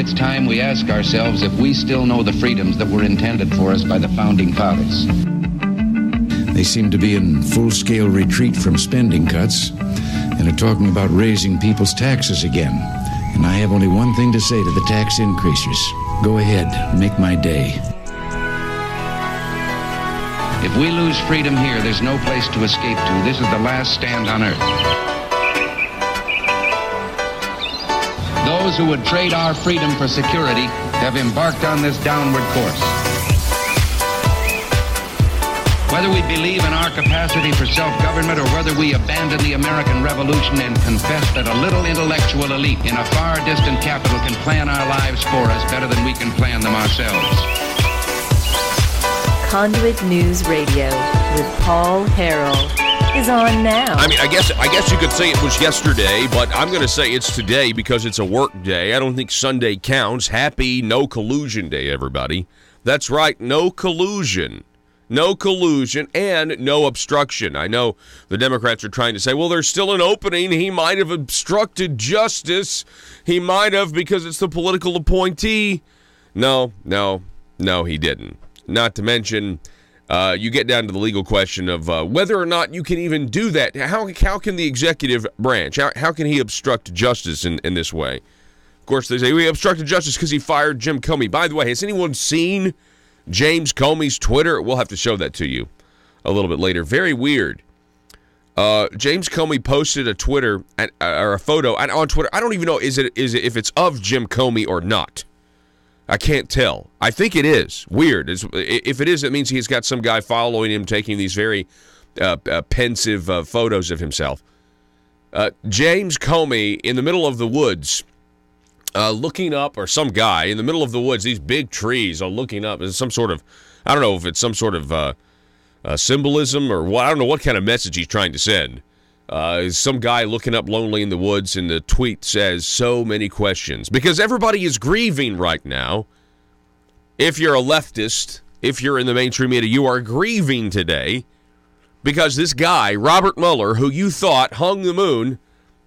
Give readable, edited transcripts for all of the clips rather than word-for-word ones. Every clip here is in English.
It's time we ask ourselves if we still know the freedoms that were intended for us by the founding fathers. They seem to be in full-scale retreat from spending cuts and are talking about raising people's taxes again. And I have only one thing to say to the tax increasers. Go ahead, make my day. If we lose freedom here, there's no place to escape to. This is the last stand on earth. Those who would trade our freedom for security have embarked on this downward course. Whether we believe in our capacity for self-government or whether we abandon the American Revolution and confess that a little intellectual elite in a far distant capital can plan our lives for us better than we can plan them ourselves. Conduit News Radio with Paul Harrell is on now. I mean, I guess you could say it was yesterday, but I'm going to say it's today because it's a work day. I don't think Sunday counts. Happy No Collusion Day, everybody. That's right, no collusion. No collusion and no obstruction. I know the Democrats are trying to say, well, there's still an opening. He might have obstructed justice. He might have because it's the political appointee. No, he didn't. Not to mention, you get down to the legal question of whether or not you can even do that. How can the executive branch, how can he obstruct justice in this way? Of course, they say, we obstructed justice because he fired Jim Comey. By the way, has anyone seen James Comey's Twitter? We'll have to show that to you a little bit later. Very weird. James Comey posted a Twitter or a photo on Twitter. I don't even know is it if it's of Jim Comey or not. I can't tell. I think it is. Weird. If it is, it means he's got some guy following him, taking these very pensive photos of himself. James Comey in the middle of the woods, looking up, or some guy in the middle of the woods, these big trees are looking up. It's some sort of, I don't know if it's some sort of symbolism or what. I don't know what kind of message he's trying to send. Some guy looking up lonely in the woods, and the tweet says, so many questions. Because everybody is grieving right now. If you're a leftist, if you're in the mainstream media, you are grieving today because this guy, Robert Mueller, who you thought hung the moon,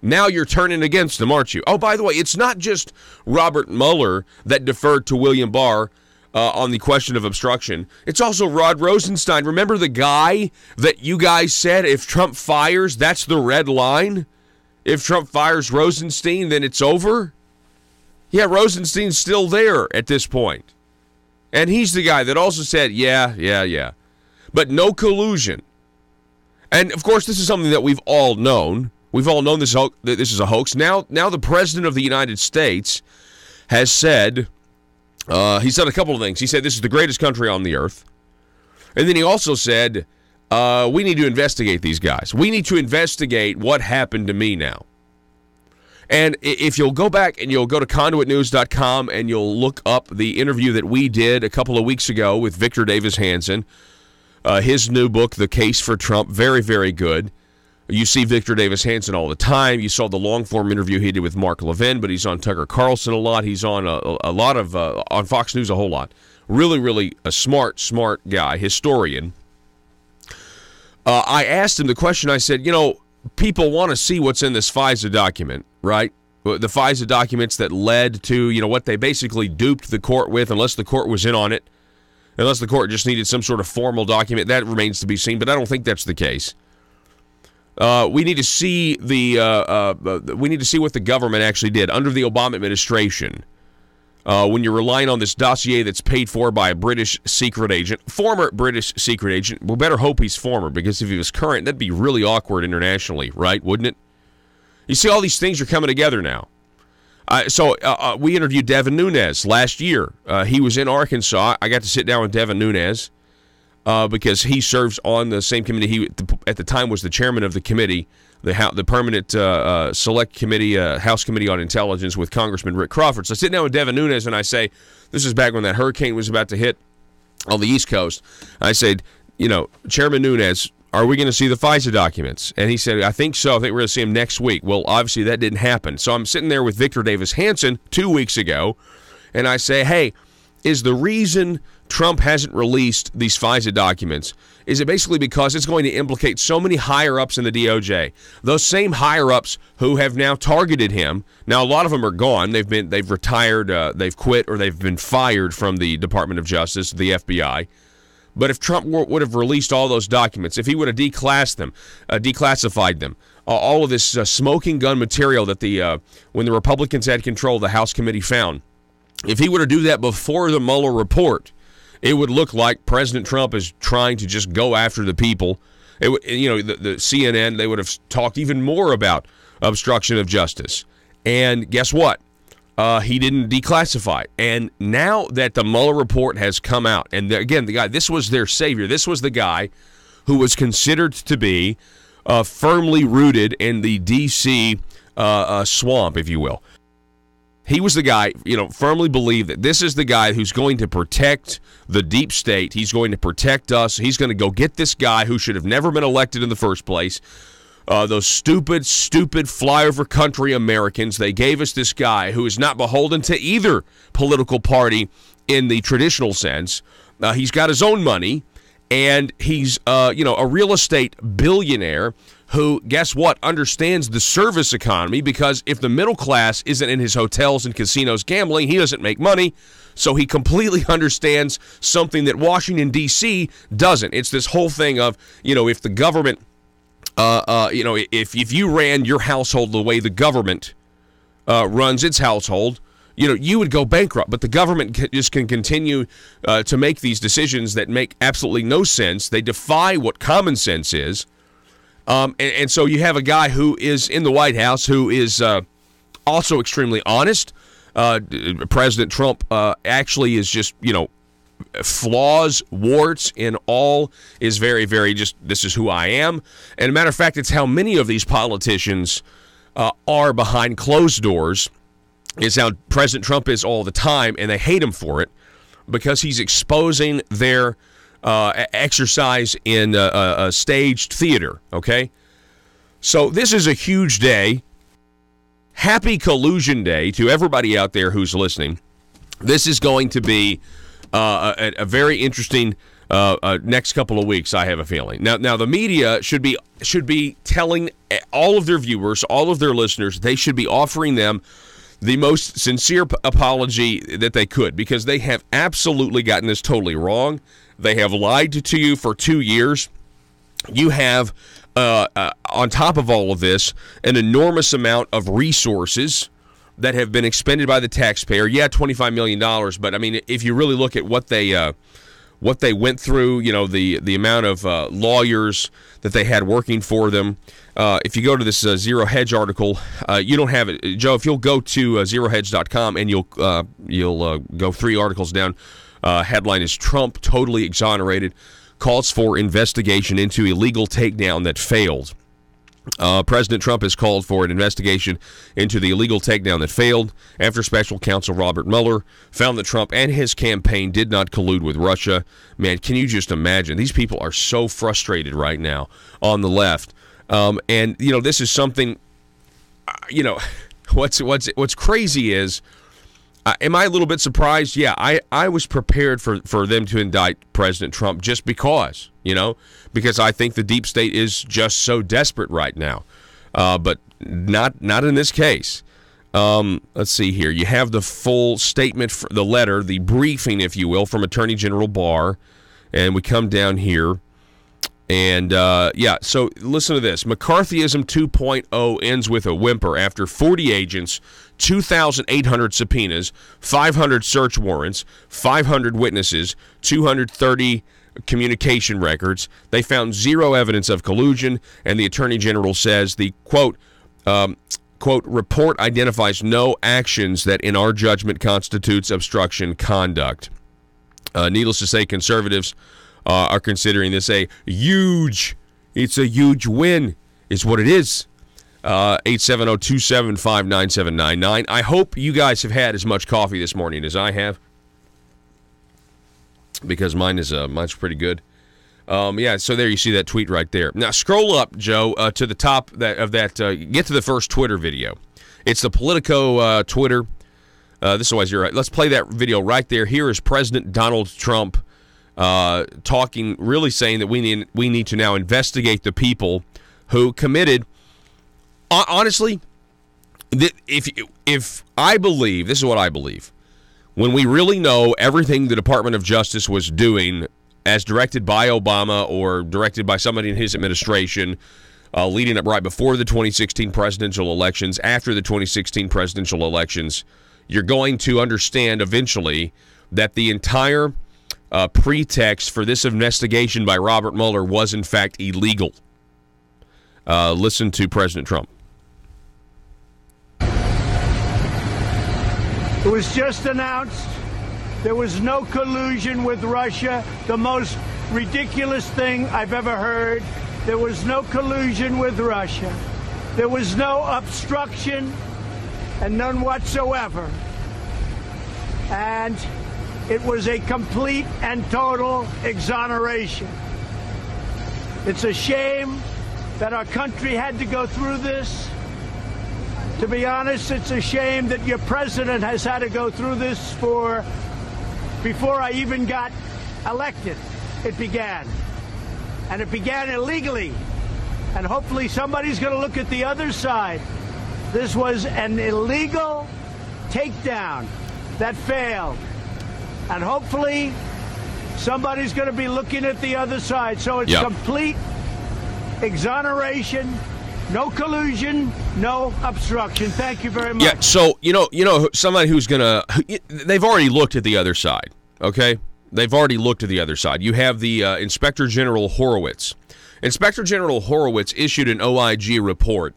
now you're turning against him, aren't you? Oh, by the way, it's not just Robert Mueller that deferred to William Barr on the question of obstruction. It's also Rod Rosenstein. Remember the guy that you guys said if Trump fires, that's the red line? If Trump fires Rosenstein, then it's over? Yeah, Rosenstein's still there at this point. And he's the guy that also said, yeah. But no collusion. And, of course, this is something that we've all known. We've all known this is a hoax. Now the President of the United States has said, he said a couple of things. He said this is the greatest country on the earth. And then he also said, we need to investigate these guys. We need to investigate what happened to me now. And if you'll go back and you'll go to conduitnews.com and you'll look up the interview that we did a couple of weeks ago with Victor Davis Hanson, his new book, The Case for Trump, very, very good. You see Victor Davis Hanson all the time. You saw the long-form interview he did with Mark Levin, but he's on Tucker Carlson a lot. He's on a lot of on Fox News a whole lot. Really, really a smart guy, historian. I asked him the question. I said, people want to see what's in this FISA document, right? The FISA documents that led to, what they basically duped the court with, unless the court was in on it, unless the court just needed some sort of formal document. That remains to be seen, but I don't think that's the case. We need to see what the government actually did under the Obama administration. When you're relying on this dossier that's paid for by a British secret agent, former British secret agent. We better hope he's former, because if he was current, that'd be really awkward internationally, right? Wouldn't it? You see, all these things are coming together now. So we interviewed Devin Nunes last year. He was in Arkansas. I got to sit down with Devin Nunes. Because he serves on the same committee. He, at the time, was the chairman of the committee, the permanent select committee, House Committee on Intelligence with Congressman Rick Crawford. So I sit down with Devin Nunes and I say, this is back when that hurricane was about to hit on the East Coast. I said, Chairman Nunes, are we going to see the FISA documents? And he said, I think so. I think we're going to see them next week. Well, obviously that didn't happen. So I'm sitting there with Victor Davis Hanson 2 weeks ago, and I say, hey, is the reason Trump hasn't released these FISA documents is it basically because it's going to implicate so many higher-ups in the DOJ. Those same higher-ups who have now targeted him. Now, a lot of them are gone. They've retired, they've quit, or they've been fired from the Department of Justice, the FBI. But if Trump would have released all those documents, if he would have declassified them, all of this smoking gun material that when the Republicans had control, the House committee found, if he were to do that before the Mueller report, it would look like President Trump is trying to just go after the people. The CNN, they would have talked even more about obstruction of justice. And guess what? He didn't declassify. And now that the Mueller report has come out, and again, this was their savior. This was the guy who was considered to be firmly rooted in the D.C. Swamp, if you will. He was the guy, firmly believed that this is the guy who's going to protect the deep state. He's going to protect us. He's going to go get this guy who should have never been elected in the first place. Those stupid flyover country Americans, they gave us this guy who is not beholden to either political party in the traditional sense. He's got his own money, and he's a real estate billionaire who, guess what, understands the service economy, because if the middle class isn't in his hotels and casinos gambling, he doesn't make money. So he completely understands something that Washington, D.C. doesn't. It's this whole thing of, if the government, if you ran your household the way the government runs its household, you would go bankrupt. But the government can continue to make these decisions that make absolutely no sense. They defy what common sense is. And so you have a guy who is in the White House who is also extremely honest. President Trump actually is just, flaws, warts in all, is very, very just, this is who I am. And a matter of fact, it's how many of these politicians are behind closed doors. It's how President Trump is all the time, and they hate him for it because he's exposing their exercise in a staged theater, okay? So this is a huge day. Happy Collusion Day to everybody out there who's listening. This is going to be a very interesting next couple of weeks, I have a feeling. Now the media should be telling all of their viewers, all of their listeners, they should be offering them the most sincere apology that they could, because they have absolutely gotten this totally wrong. They have lied to you for 2 years. You have, on top of all of this, an enormous amount of resources that have been expended by the taxpayer. Yeah, $25 million, but I mean, if you really look at what they went through, the amount of lawyers that they had working for them. If you go to this Zero Hedge article, you don't have it, Joe. If you'll go to zerohedge.com and you'll go 3 articles down. Headline is Trump totally exonerated, calls for investigation into illegal takedown that failed. President Trump has called for an investigation into the illegal takedown that failed after special counsel Robert Mueller found that Trump and his campaign did not collude with Russia. Man, can you just imagine? These people are so frustrated right now on the left. And, this is something, what's crazy is, am I a little bit surprised? Yeah, I was prepared for them to indict President Trump just because I think the deep state is just so desperate right now. But not in this case. Let's see here. You have the full statement, the letter, the briefing, if you will, from Attorney General Barr. And we come down here. And, so listen to this. McCarthyism 2.0 ends with a whimper after 40 agents, 2,800 subpoenas, 500 search warrants, 500 witnesses, 230 communication records. They found zero evidence of collusion, and the Attorney General says the, quote, report identifies no actions that in our judgment constitutes obstruction conduct. Needless to say, conservatives are considering this a huge win, is what it is. 870-275-9799. I hope you guys have had as much coffee this morning as I have, because mine's pretty good. So there you see that tweet right there. Now scroll up, Joe, to the top of that. Get to the first Twitter video. It's the Politico Twitter. This is why you're right. Let's play that video right there. Here is President Donald Trump talking, really saying that we need to now investigate the people who committed. Honestly, if I believe, this is what I believe, when we really know everything the Department of Justice was doing as directed by Obama or directed by somebody in his administration, leading up right before the 2016 presidential elections, after the 2016 presidential elections, you're going to understand eventually that the entire pretext for this investigation by Robert Mueller was in fact illegal. Listen to President Trump. It was just announced there was no collusion with Russia, the most ridiculous thing I've ever heard. There was no collusion with Russia. There was no obstruction, and none whatsoever. And it was a complete and total exoneration. It's a shame that our country had to go through this. To be honest, it's a shame that your president has had to go through this before I even got elected. It began. And it began illegally. And hopefully somebody's going to look at the other side. This was an illegal takedown that failed. And hopefully somebody's going to be looking at the other side. So it's complete exoneration. No collusion, no obstruction. Thank you very much. Yeah, so, you know, somebody who's going to... They've already looked at the other side, okay? They've already looked at the other side. You have the Inspector General Horowitz. Inspector General Horowitz issued an OIG report.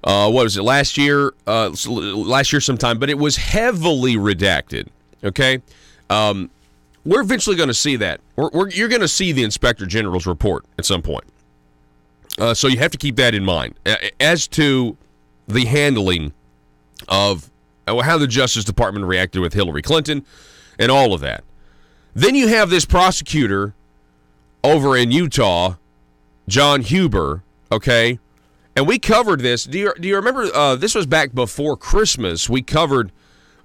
What was it, last year? Last year sometime, but it was heavily redacted, okay? We're eventually going to see that. You're going to see the Inspector General's report at some point. So you have to keep that in mind. As to the handling of how the Justice Department reacted with Hillary Clinton and all of that. Then you have this prosecutor over in Utah, John Huber, okay? And we covered this. Do you remember, this was back before Christmas. We covered,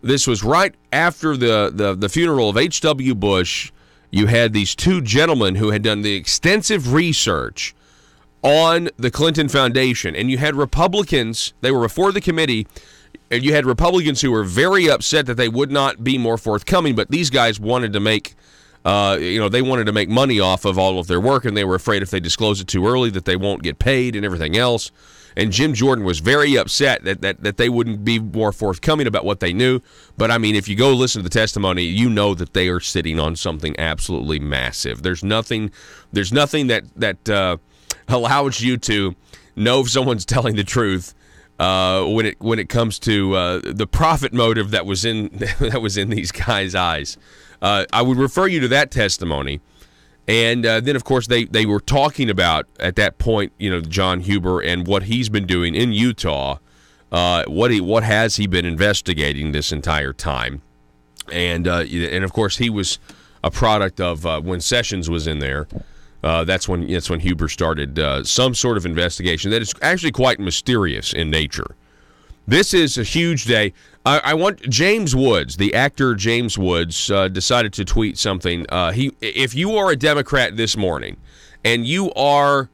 this was right after the funeral of H.W. Bush. You had these two gentlemen who had done the extensive research on the Clinton Foundation, and you had Republicans, they were before the committee, and you had Republicans who were very upset that they would not be more forthcoming, but these guys wanted to make, they wanted to make money off of all of their work, and they were afraid if they disclose it too early that they won't get paid and everything else. And Jim Jordan was very upset that they wouldn't be more forthcoming about what they knew. But, I mean, if you go listen to the testimony, you know that they are sitting on something absolutely massive. There's nothing that allows you to know if someone's telling the truth when it comes to the profit motive that was in these guys' eyes. I would refer you to that testimony, and then of course they were talking about at that point, John Huber and what he's been doing in Utah. What has he been investigating this entire time, and of course he was a product of when Sessions was in there. That's when Huber started some sort of investigation that is actually quite mysterious in nature. This is a huge day. I want James Woods, the actor James Woods, decided to tweet something. If you are a Democrat this morning and you are,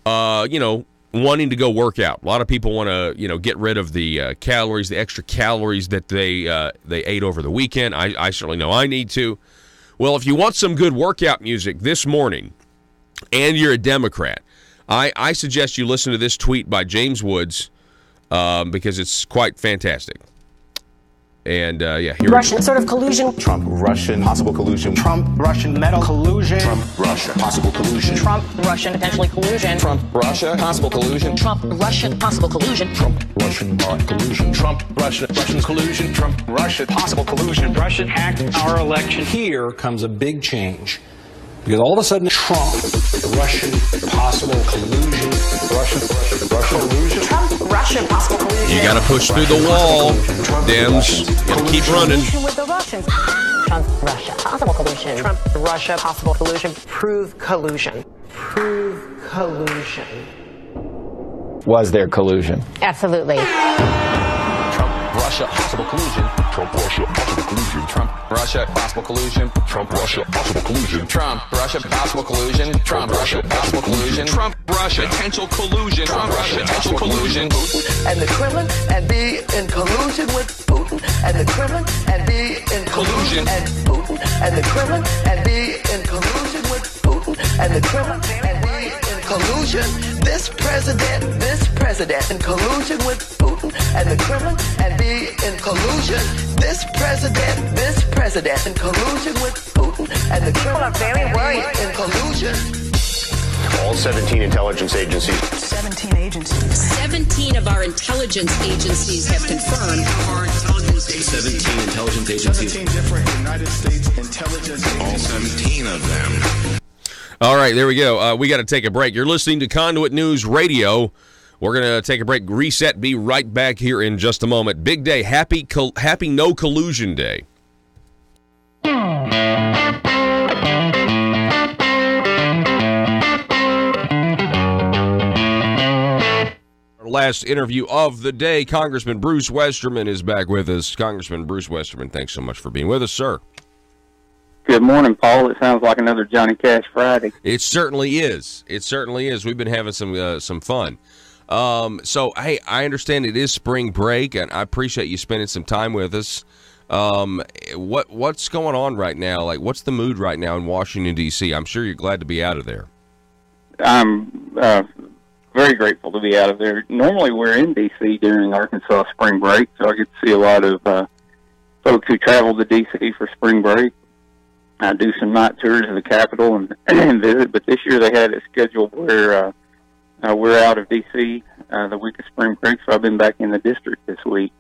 wanting to go work out, a lot of people want to, get rid of the calories, the extra calories that they ate over the weekend. I certainly know I need to. Well, if you want some good workout music this morning, and you're a Democrat, I suggest you listen to this tweet by James Woods because it's quite fantastic. And, here Russian sort of collusion. Trump, Russian, possible collusion. Trump, Russian, metal collusion. Trump, Russia, possible collusion. Trump, Russian, potentially collusion. Trump, Russia, possible collusion. Trump, Russian, possible collusion. Trump, Russian, collusion. Trump, Russian collusion. Trump, Russia, possible collusion. Russian hacked our election. Here comes a big change. Because all of a sudden, Trump, Russian, possible collusion, Russian collusion. Trump, Russian, possible collusion. You got to push through the wall, Dems. You got to keep running. With the Russians. Trump, Russia, possible collusion. Trump, Russia, possible collusion. Prove collusion. Prove collusion. Was there collusion? Absolutely. Trump, Russia, possible collusion. Trump, Russia, possible collusion. Trump, Russia, possible collusion. Trump, Russia, possible collusion. Trump, Russia, possible collusion. Trump, Russia, possible collusion. Trump, Russia, potential collusion. Trump, Russia, potential collusion. And the Kremlin and be in collusion with Putin. And the Kremlin and be in collusion and Putin. And the Kremlin and be in collusion with Putin. And the Kremlin and be in collusion. This president in collusion with Putin and the Kremlin and be in collusion. This president in collusion with Putin and the Kremlin are very worried in collusion. All 17 intelligence agencies. 17 agencies. 17 of our intelligence agencies have confirmed. 17 intelligence agencies. 17 different United States intelligence agencies. All 17 of them. All right, there we go. We got to take a break. You're listening to Conduit News Radio. We're going to take a break, reset, be right back here in just a moment. Big day. Happy No Collusion Day. Our last interview of the day, Congressman Bruce Westerman is back with us. Congressman Bruce Westerman, thanks so much for being with us, sir. Good morning, Paul. It sounds like another Johnny Cash Friday. It certainly is. It certainly is. We've been having some fun. So, hey, I understand it is spring break, and I appreciate you spending some time with us. What's going on right now? Like, what's the mood right now in Washington, D.C.? I'm sure you're glad to be out of there. I'm very grateful to be out of there. Normally, we're in D.C. during Arkansas spring break, so I get to see a lot of folks who travel to D.C. for spring break. I do some night tours of the Capitol and visit, but this year they had it scheduled where we're out of D.C. The week of spring break, so I've been back in the district this week.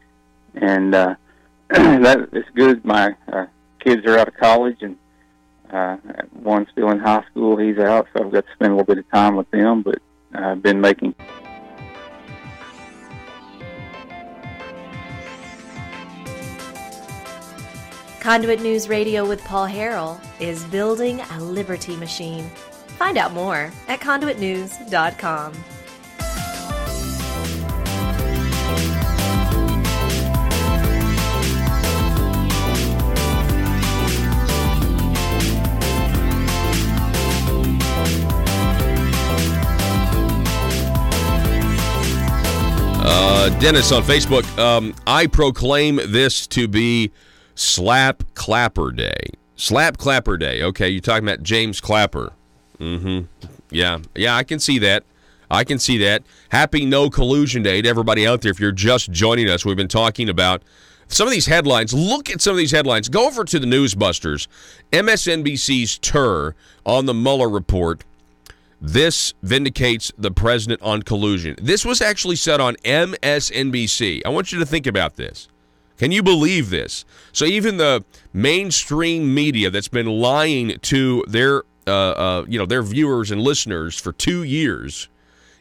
And that is good. My kids are out of college, and one's still in high school. He's out, so I've got to spend a little bit of time with them, but I've been making... Conduit News Radio with Paul Harrell is building a liberty machine. Find out more at conduitnews.com. Dennis on Facebook, I proclaim this to be Slap Clapper Day. Slap Clapper Day. Okay, you're talking about James Clapper. Yeah, I can see that. Happy No Collusion Day to everybody out there. If you're just joining us, we've been talking about some of these headlines. Look at some of these headlines. Go over to the Newsbusters. MSNBC's tour on the Mueller report. This vindicates the president on collusion. This was actually said on MSNBC. I want you to think about this. Can you believe this? So even the mainstream media that's been lying to their viewers and listeners for 2 years,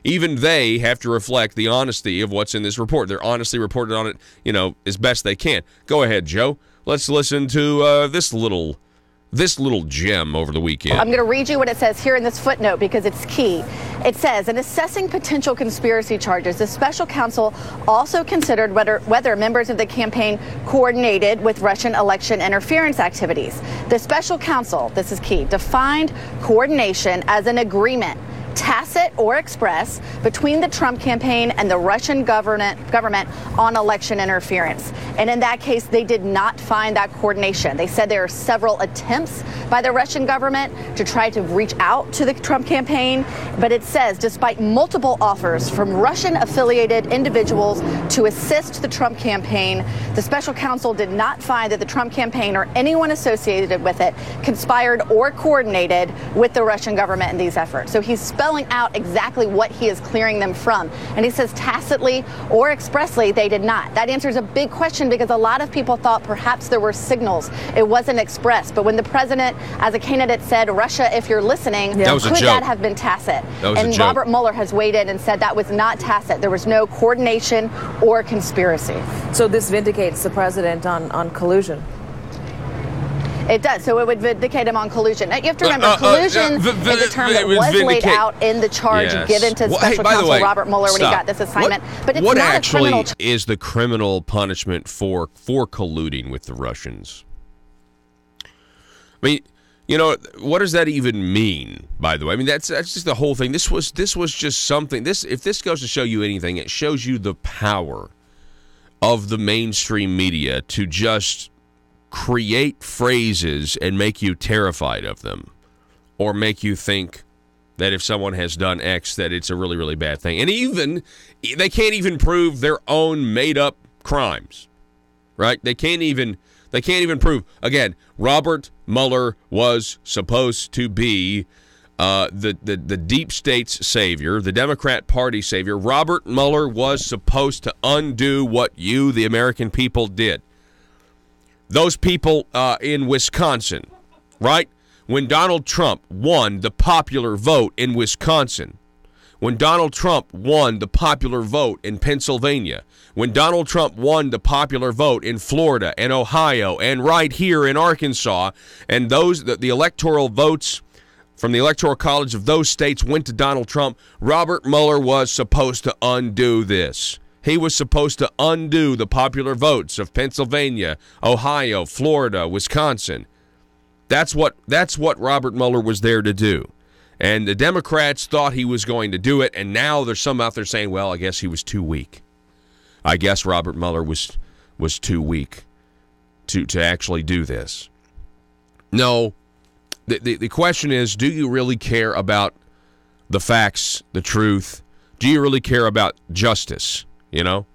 even they have to reflect the honesty of what's in this report. They're honestly reported on it, as best they can. Go ahead, Joe. Let's listen to this little gem over the weekend. I'm going to read you what it says here in this footnote because it's key. It says, in assessing potential conspiracy charges, the special counsel also considered whether members of the campaign coordinated with Russian election interference activities. The special counsel, this is key, defined coordination as an agreement, tacit or express, between the Trump campaign and the Russian government on election interference. And in that case, they did not find that coordination. They said there are several attempts by the Russian government to try to reach out to the Trump campaign, but it says despite multiple offers from Russian-affiliated individuals to assist the Trump campaign, the special counsel did not find that the Trump campaign or anyone associated with it conspired or coordinated with the Russian government in these efforts. So he's spelling out exactly what he is clearing them from. And he says tacitly or expressly they did not. That answers a big question because a lot of people thought perhaps there were signals. It wasn't expressed. But when the president, as a candidate, said, Russia, if you're listening, could that have been tacit? And Robert Mueller has weighed in and said that was not tacit. There was no coordination or conspiracy. So this vindicates the president on collusion? It does. So it would vindicate him on collusion. Now, you have to remember, collusion is a term that was laid out in the charge given to Special Counsel Robert Mueller when he got this assignment. But it's what not actually a criminal is the criminal punishment for colluding with the Russians? I mean, you know, what does that even mean, by the way? I mean, that's just the whole thing. This was just something. If this goes to show you anything, it shows you the power of the mainstream media to just create phrases and make you terrified of them, or make you think that if someone has done X, that it's a really, really bad thing. And even they can't even prove their own made-up crimes, right? They can't even prove. Again, Robert Mueller was supposed to be the deep state's savior, the Democrat Party savior. Robert Mueller was supposed to undo what you, the American people, did. Those people in Wisconsin, right? When Donald Trump won the popular vote in Wisconsin, when Donald Trump won the popular vote in Pennsylvania, when Donald Trump won the popular vote in Florida and Ohio and right here in Arkansas, and the electoral votes from the Electoral College of those states went to Donald Trump, Robert Mueller was supposed to undo this. He was supposed to undo the popular votes of Pennsylvania, Ohio, Florida, Wisconsin. That's what Robert Mueller was there to do. And the Democrats thought he was going to do it, and now there's some out there saying, well, I guess he was too weak. I guess Robert Mueller was too weak to actually do this. No, the question is, do you really care about the facts, the truth? Do you really care about justice? You know?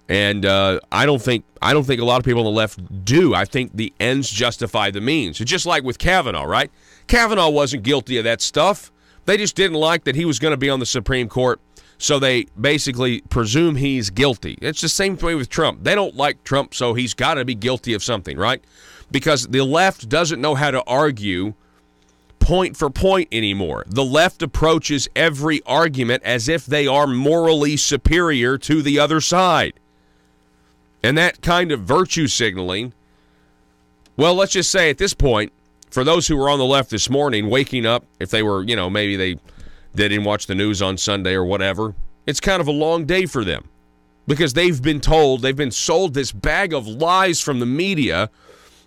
And I don't think a lot of people on the left do. I think the ends justify the means. It's just like with Kavanaugh, right? Kavanaugh wasn't guilty of that stuff. They just didn't like that he was going to be on the Supreme Court, so they basically presume he's guilty. It's the same way with Trump. They don't like Trump, so he's got to be guilty of something, right? Because the left doesn't know how to argue point for point anymore. The left approaches every argument as if they are morally superior to the other side. And that kind of virtue signaling, well, let's just say at this point, for those who were on the left this morning, waking up, if they were, maybe they didn't watch the news on Sunday or whatever, it's kind of a long day for them. Because they've been sold this bag of lies from the media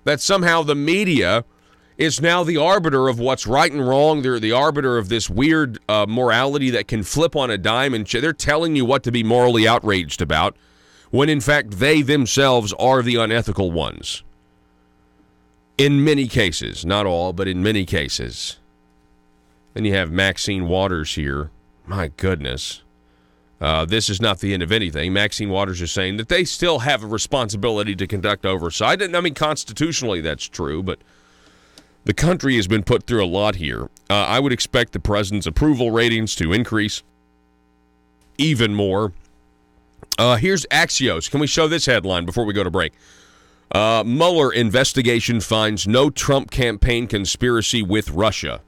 that somehow the media is now the arbiter of what's right and wrong. They're the arbiter of this weird morality that can flip on a dime, and they're telling you what to be morally outraged about, when in fact they themselves are the unethical ones. In many cases, not all, but in many cases. Then you have Maxine Waters here. My goodness. This is not the end of anything. Maxine Waters is saying that they still have a responsibility to conduct oversight. I mean, constitutionally that's true, but the country has been put through a lot here. I would expect the president's approval ratings to increase even more. Here's Axios. Can we show this headline before we go to break? Mueller investigation finds no Trump campaign conspiracy with Russia.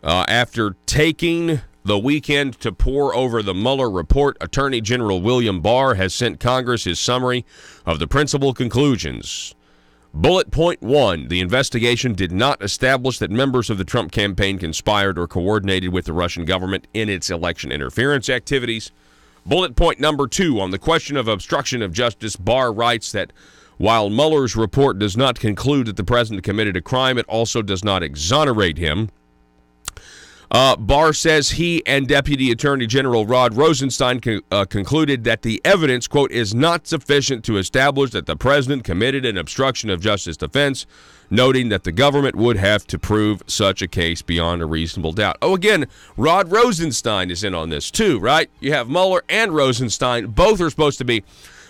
After taking the weekend to pore over the Mueller report, Attorney General William Barr has sent Congress his summary of the principal conclusions. Bullet point 1, the investigation did not establish that members of the Trump campaign conspired or coordinated with the Russian government in its election interference activities. Bullet point number 2, on the question of obstruction of justice, Barr writes that while Mueller's report does not conclude that the president committed a crime, it also does not exonerate him. Barr says he and Deputy Attorney General Rod Rosenstein concluded that the evidence, quote, is not sufficient to establish that the president committed an obstruction of justice offense, noting that the government would have to prove such a case beyond a reasonable doubt. Oh, again, Rod Rosenstein is in on this too, right? You have Mueller and Rosenstein. Both are supposed to be,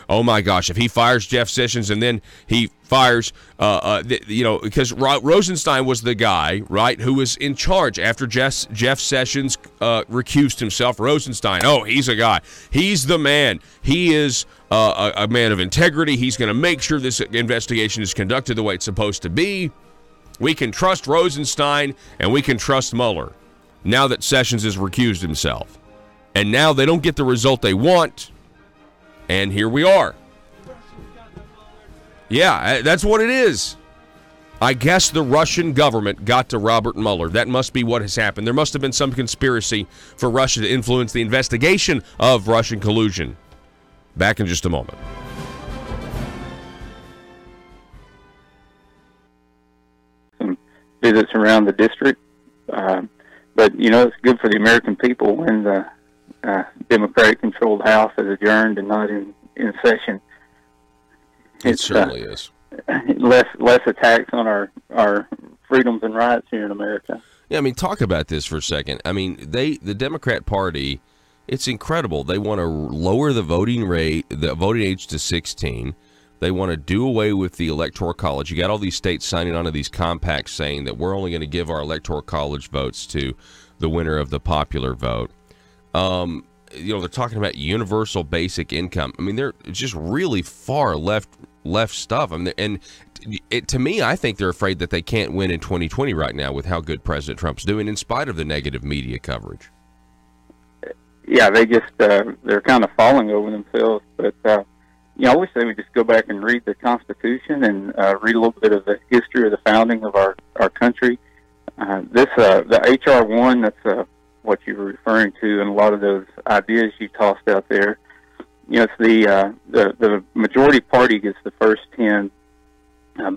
oh my gosh, if he fires Jeff Sessions and then he fires, because Rosenstein was the guy, right, who was in charge after Jeff Sessions recused himself. Rosenstein, oh, he's a guy. He's the man. He is a man of integrity. He's going to make sure this investigation is conducted the way it's supposed to be. We can trust Rosenstein and we can trust Mueller now that Sessions has recused himself. And now they don't get the result they want. And here we are. Yeah, that's what it is. I guess the Russian government got to Robert Mueller. That must be what has happened. There must have been some conspiracy for Russia to influence the investigation of Russian collusion. Back in just a moment. Some visits around the district. But, it's good for the American people when the Democratic-controlled House is adjourned and not in session. It certainly is. Less attacks on our freedoms and rights here in America. Yeah, I mean, talk about this for a second. I mean, the Democrat Party, it's incredible. They want to lower the voting age to 16. They want to do away with the Electoral College. You got all these states signing onto these compacts saying that we're only going to give our Electoral College votes to the winner of the popular vote. They're talking about universal basic income. I mean, they're just really far left stuff. I mean, and to me, I think they're afraid that they can't win in 2020 right now with how good President Trump's doing, in spite of the negative media coverage. Yeah, they just they're kind of falling over themselves. But I wish they would just go back and read the Constitution and read a little bit of the history of the founding of our country. The H.R. 1, that's what you were referring to, and a lot of those ideas you tossed out there. It's the majority party gets the first 10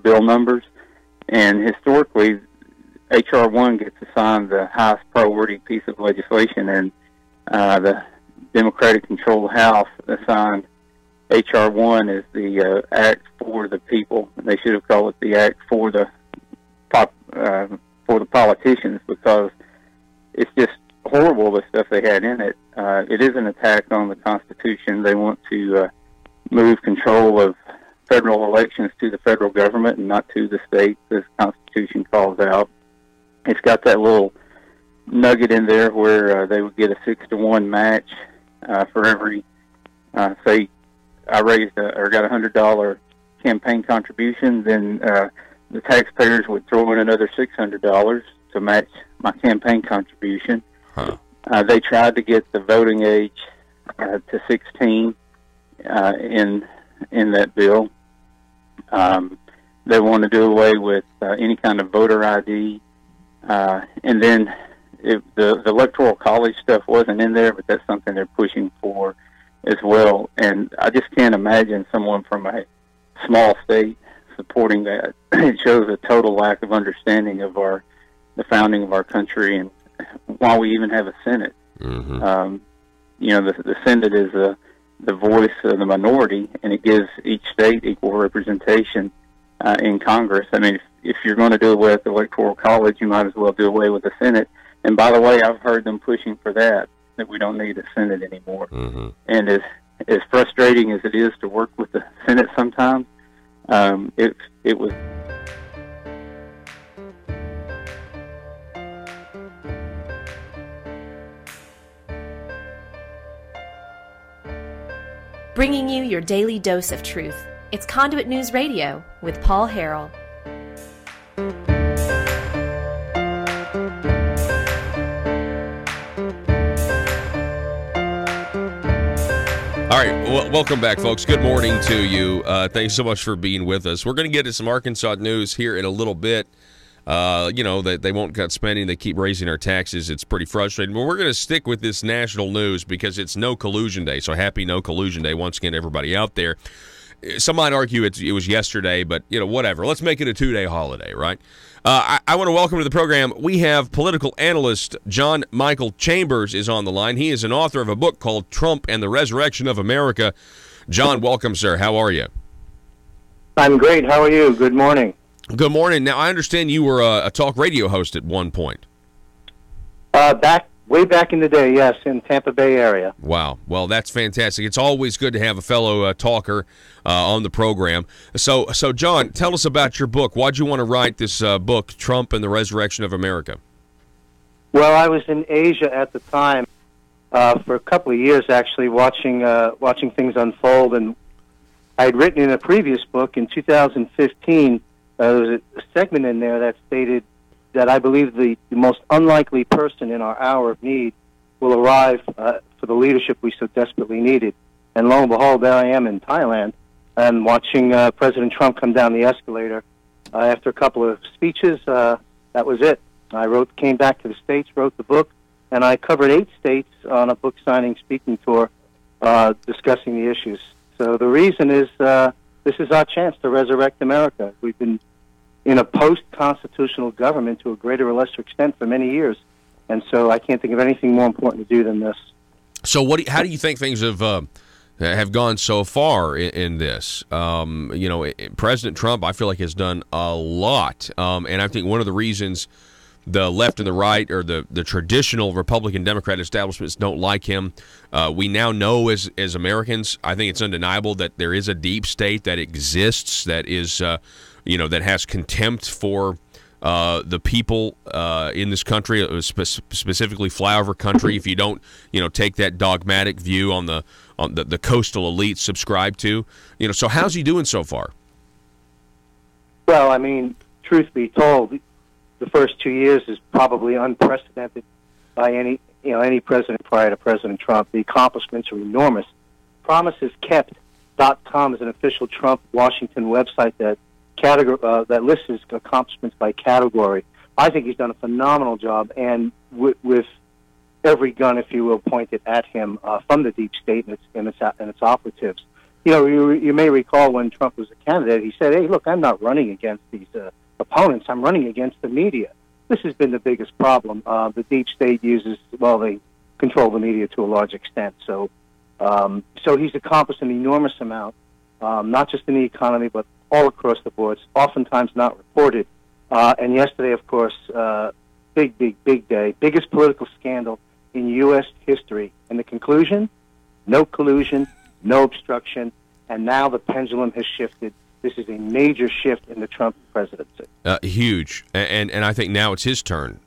bill numbers, and historically, H.R. 1 gets assigned the highest priority piece of legislation, and the Democratic-controlled House assigned H.R. 1 as the act for the people. They should have called it the act for the politicians, because it's just horrible, the stuff they had in it. It is an attack on the Constitution. They want to move control of federal elections to the federal government and not to the states, as the Constitution calls out. It's got that little nugget in there where they would get a 6-to-1 match for every, say, I raised or got $100 campaign contribution, then the taxpayers would throw in another $600 to match my campaign contribution. Huh. They tried to get the voting age to 16 in that bill. They want to do away with any kind of voter ID, and then the Electoral College stuff wasn't in there, but that's something they're pushing for as well. And I just can't imagine someone from a small state supporting that. It shows a total lack of understanding of the founding of our country and why we even have a Senate. Mm-hmm. The Senate is the voice of the minority, and it gives each state equal representation in Congress. I mean, if you're going to do away with the Electoral College, you might as well do away with the Senate. And by the way, I've heard them pushing for that we don't need a Senate anymore. Mm-hmm. And as frustrating as it is to work with the Senate sometimes, it was. Bringing you your daily dose of truth. It's Conduit News Radio with Paul Harrell. All right, welcome back, folks. Good morning to you. Thanks so much for being with us. We're going to get to some Arkansas news here in a little bit. That they won't cut spending. They keep raising our taxes. It's pretty frustrating. But we're going to stick with this national news because it's No Collusion Day. So happy No Collusion Day once again, everybody out there. Some might argue it was yesterday, but, whatever. Let's make it a 2-day holiday, right? I want to welcome to the program. We have political analyst John Michael Chambers is on the line. He is an author of a book called Trump and the Resurrection of America. John, welcome, sir. How are you? I'm great. How are you? Good morning. Good morning. Now, I understand you were a talk radio host at one point. Way back in the day, yes, in Tampa Bay area. Wow. Well, that's fantastic. It's always good to have a fellow talker on the program. So, John, tell us about your book. Why'd you want to write this book, Trump and the Resurrection of America? Well, I was in Asia at the time for a couple of years, actually, watching things unfold. And I had written in a previous book in 2015. There was a segment in there that stated that I believe the most unlikely person in our hour of need will arrive for the leadership we so desperately needed. And lo and behold, there I am in Thailand and watching President Trump come down the escalator After a couple of speeches, that was it. I came back to the States, wrote the book, and I covered 8 states on a book signing speaking tour discussing the issues. So the reason is this is our chance to resurrect America. We've been in a post-constitutional government to a greater or lesser extent for many years, and so I can't think of anything more important to do than this. So how do you think things have gone so far in this? President Trump, I feel like, has done a lot, and I think one of the reasons the left and the right, or the traditional Republican Democrat establishments, don't like him. We now know as Americans, I think it's undeniable that there is a deep state that exists, that is, that has contempt for the people in this country, specifically flyover country. If you don't, take that dogmatic view on the coastal elite subscribe to, So how's he doing so far? Well, I mean, truth be told, the first 2 years is probably unprecedented by any president prior to President Trump. The accomplishments are enormous. PromisesKept.com is an official Trump Washington website that lists his accomplishments by category. I think he's done a phenomenal job, and with every gun, if you will, pointed at him from the deep state and its operatives. You may recall when Trump was a candidate, he said, "Hey, look, I'm not running against these opponents. I'm running against the media." This has been the biggest problem. The deep state they control the media to a large extent. So he's accomplished an enormous amount, not just in the economy, but all across the board. It's oftentimes not reported. And yesterday, of course, big day, biggest political scandal in U.S. history. And the conclusion: no collusion, no obstruction, and now the pendulum has shifted. This is a major shift in the Trump presidency. Huge, and I think now it's his turn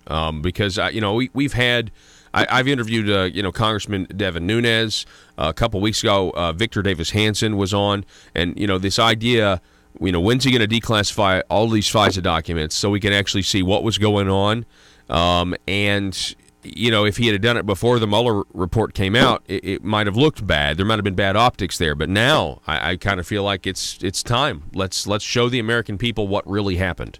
because we've had. I've interviewed Congressman Devin Nunes a couple weeks ago. Victor Davis Hanson was on, and this idea. When's he going to declassify all these FISA documents so we can actually see what was going on? And if he had done it before the Mueller report came out, it might have looked bad. There might have been bad optics there. But now I kind of feel like it's time. Let's show the American people what really happened.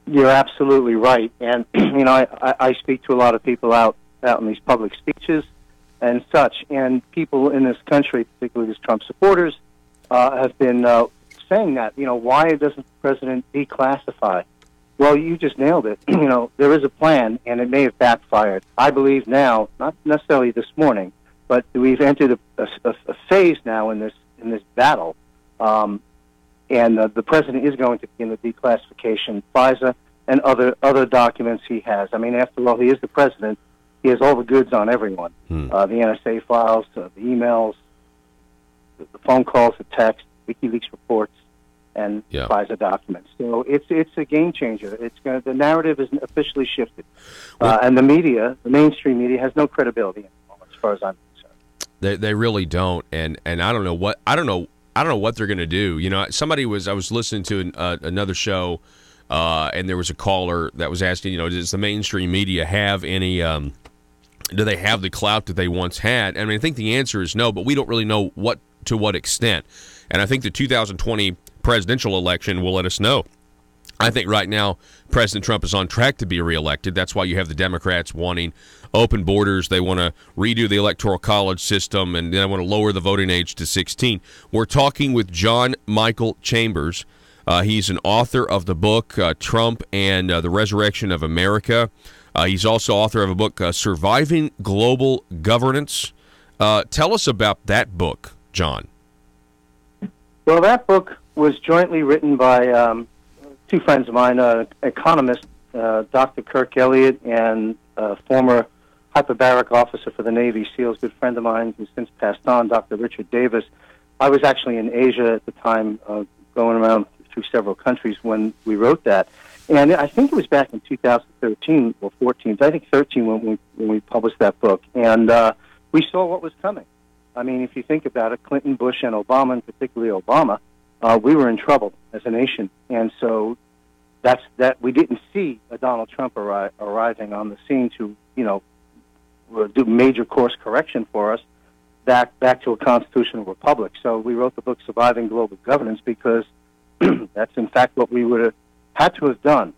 You're absolutely right. And I speak to a lot of people out in these public speeches and such, and people in this country, particularly these Trump supporters, have been saying that, why doesn't the president declassify? Well, you just nailed it. There is a plan, and it may have backfired. I believe now, not necessarily this morning, but we've entered a phase now in this battle, and the president is going to begin the declassification, FISA, and other documents he has. I mean, after all, he is the president. He has all the goods on everyone. The NSA files, the emails, the phone calls, the text, WikiLeaks reports, and FISA documents. So it's a game changer. The narrative is officially shifted, and the media, the mainstream media, has no credibility anymore, as far as I'm concerned. They really don't, and I don't know what they're going to do. I was listening to another show, and there was a caller that was asking, does the mainstream media have any? Do they have the clout that they once had? I think the answer is no, but we don't really know to what extent. And I think the 2020 presidential election will let us know. I think right now President Trump is on track to be reelected. That's why you have the Democrats wanting open borders. They want to redo the electoral college system, and they want to lower the voting age to 16. We're talking with John Michael Chambers. He's an author of the book Trump and the Resurrection of America. He's also author of a book, Surviving Global Governance. Tell us about that book, John. Well, that book was jointly written by two friends of mine, economist Dr. Kirk Elliott and former hyperbaric officer for the Navy SEALs, good friend of mine who's since passed on, Dr. Richard Davis. I was actually in Asia at the time, going around through several countries when we wrote that. And I think it was back in 2013 or 14, I think 13 when we published that book. And we saw what was coming. I mean, if you think about it, Clinton, Bush, and Obama, and particularly Obama, we were in trouble as a nation. And so that we didn't see a Donald Trump arriving on the scene to, do major course correction for us back to a constitutional republic. So we wrote the book Surviving Global Governance because That's in fact what we would have had to have done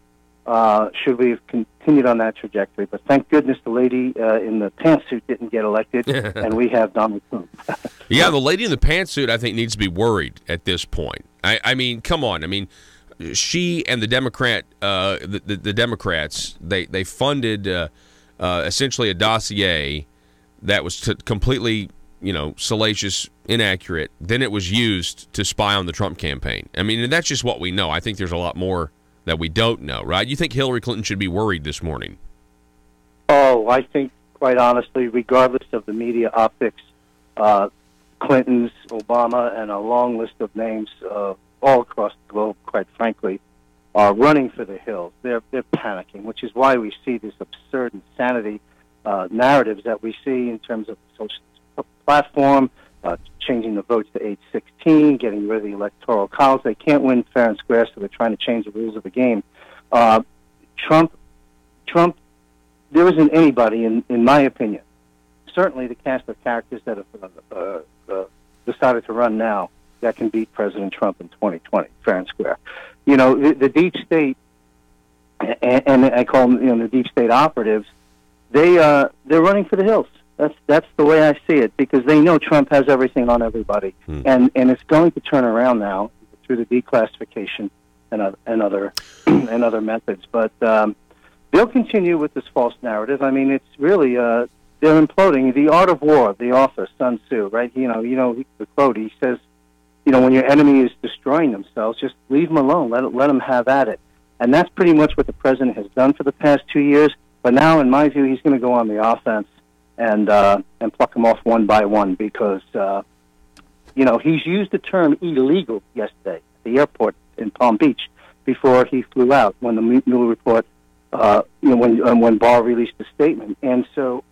should we have continued on that trajectory. But thank goodness the lady in the pantsuit didn't get elected, and we have Donald Trump. Yeah, the lady in the pantsuit, I think, needs to be worried at this point. I mean, come on. I mean, she and the the Democrats, they funded essentially a dossier that was completely, salacious, inaccurate. Then it was used to spy on the Trump campaign. I mean, and that's just what we know. I think there's a lot more that we don't know, right? You think Hillary Clinton should be worried this morning? Oh, I think, quite honestly, regardless of the media optics, Clinton's, Obama, and a long list of names all across the globe, quite frankly, are running for the hills. They're panicking, which is why we see this absurd insanity narratives that we see in terms of the social platform, changing the votes to age 16, getting rid of the electoral college. They can't win fair and square, so they're trying to change the rules of the game. Trump, there isn't anybody, in my opinion, certainly the cast of characters that have decided to run now, that can beat President Trump in 2020, fair and square. The deep state, and I call them, the deep state operatives, they're running for the hills. That's the way I see it, because they know Trump has everything on everybody, and it's going to turn around now through the declassification and other methods. But they'll continue with this false narrative. I mean, it's really they're imploding. The Art of War, the author Sun Tzu, right? The quote, he says, when your enemy is destroying themselves, just leave them alone. Let them have at it. And that's pretty much what the president has done for the past 2 years. But now, in my view, he's going to go on the offense and pluck them off one by one, because he's used the term illegal yesterday at the airport in Palm Beach before he flew out when the Mueller report, when Barr released the statement. And so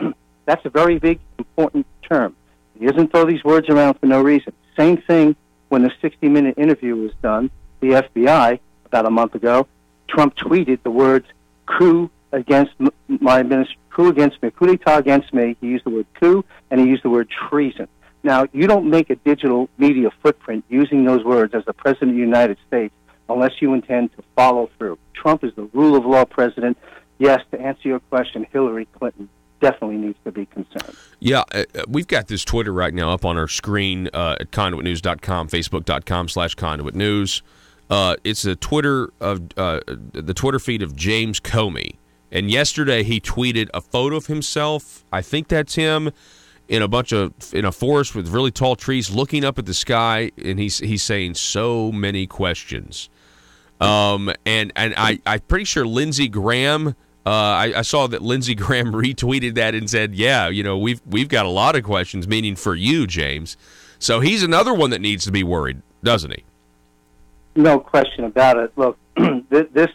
that's a very big, important term. He doesn't throw these words around for no reason. Same thing when the 60-minute interview was done, the FBI, about a month ago, Trump tweeted the words coup against my administration, coup d'etat against me. He used the word coup, and he used the word treason. Now, you don't make a digital media footprint using those words as the President of the United States unless you intend to follow through. Trump is the rule of law president. Yes, to answer your question, Hillary Clinton definitely needs to be concerned. Yeah, we've got this Twitter right now up on our screen at conduitnews.com, facebook.com/conduitnews. It's the Twitter feed of James Comey. And yesterday he tweeted a photo of himself. I think that's him in a forest with really tall trees, looking up at the sky, and he's saying so many questions. And I'm pretty sure Lindsey Graham. I saw that Lindsey Graham retweeted that and said, "Yeah, we've got a lot of questions," meaning for you, James. So he's another one that needs to be worried, doesn't he? No question about it. Look, this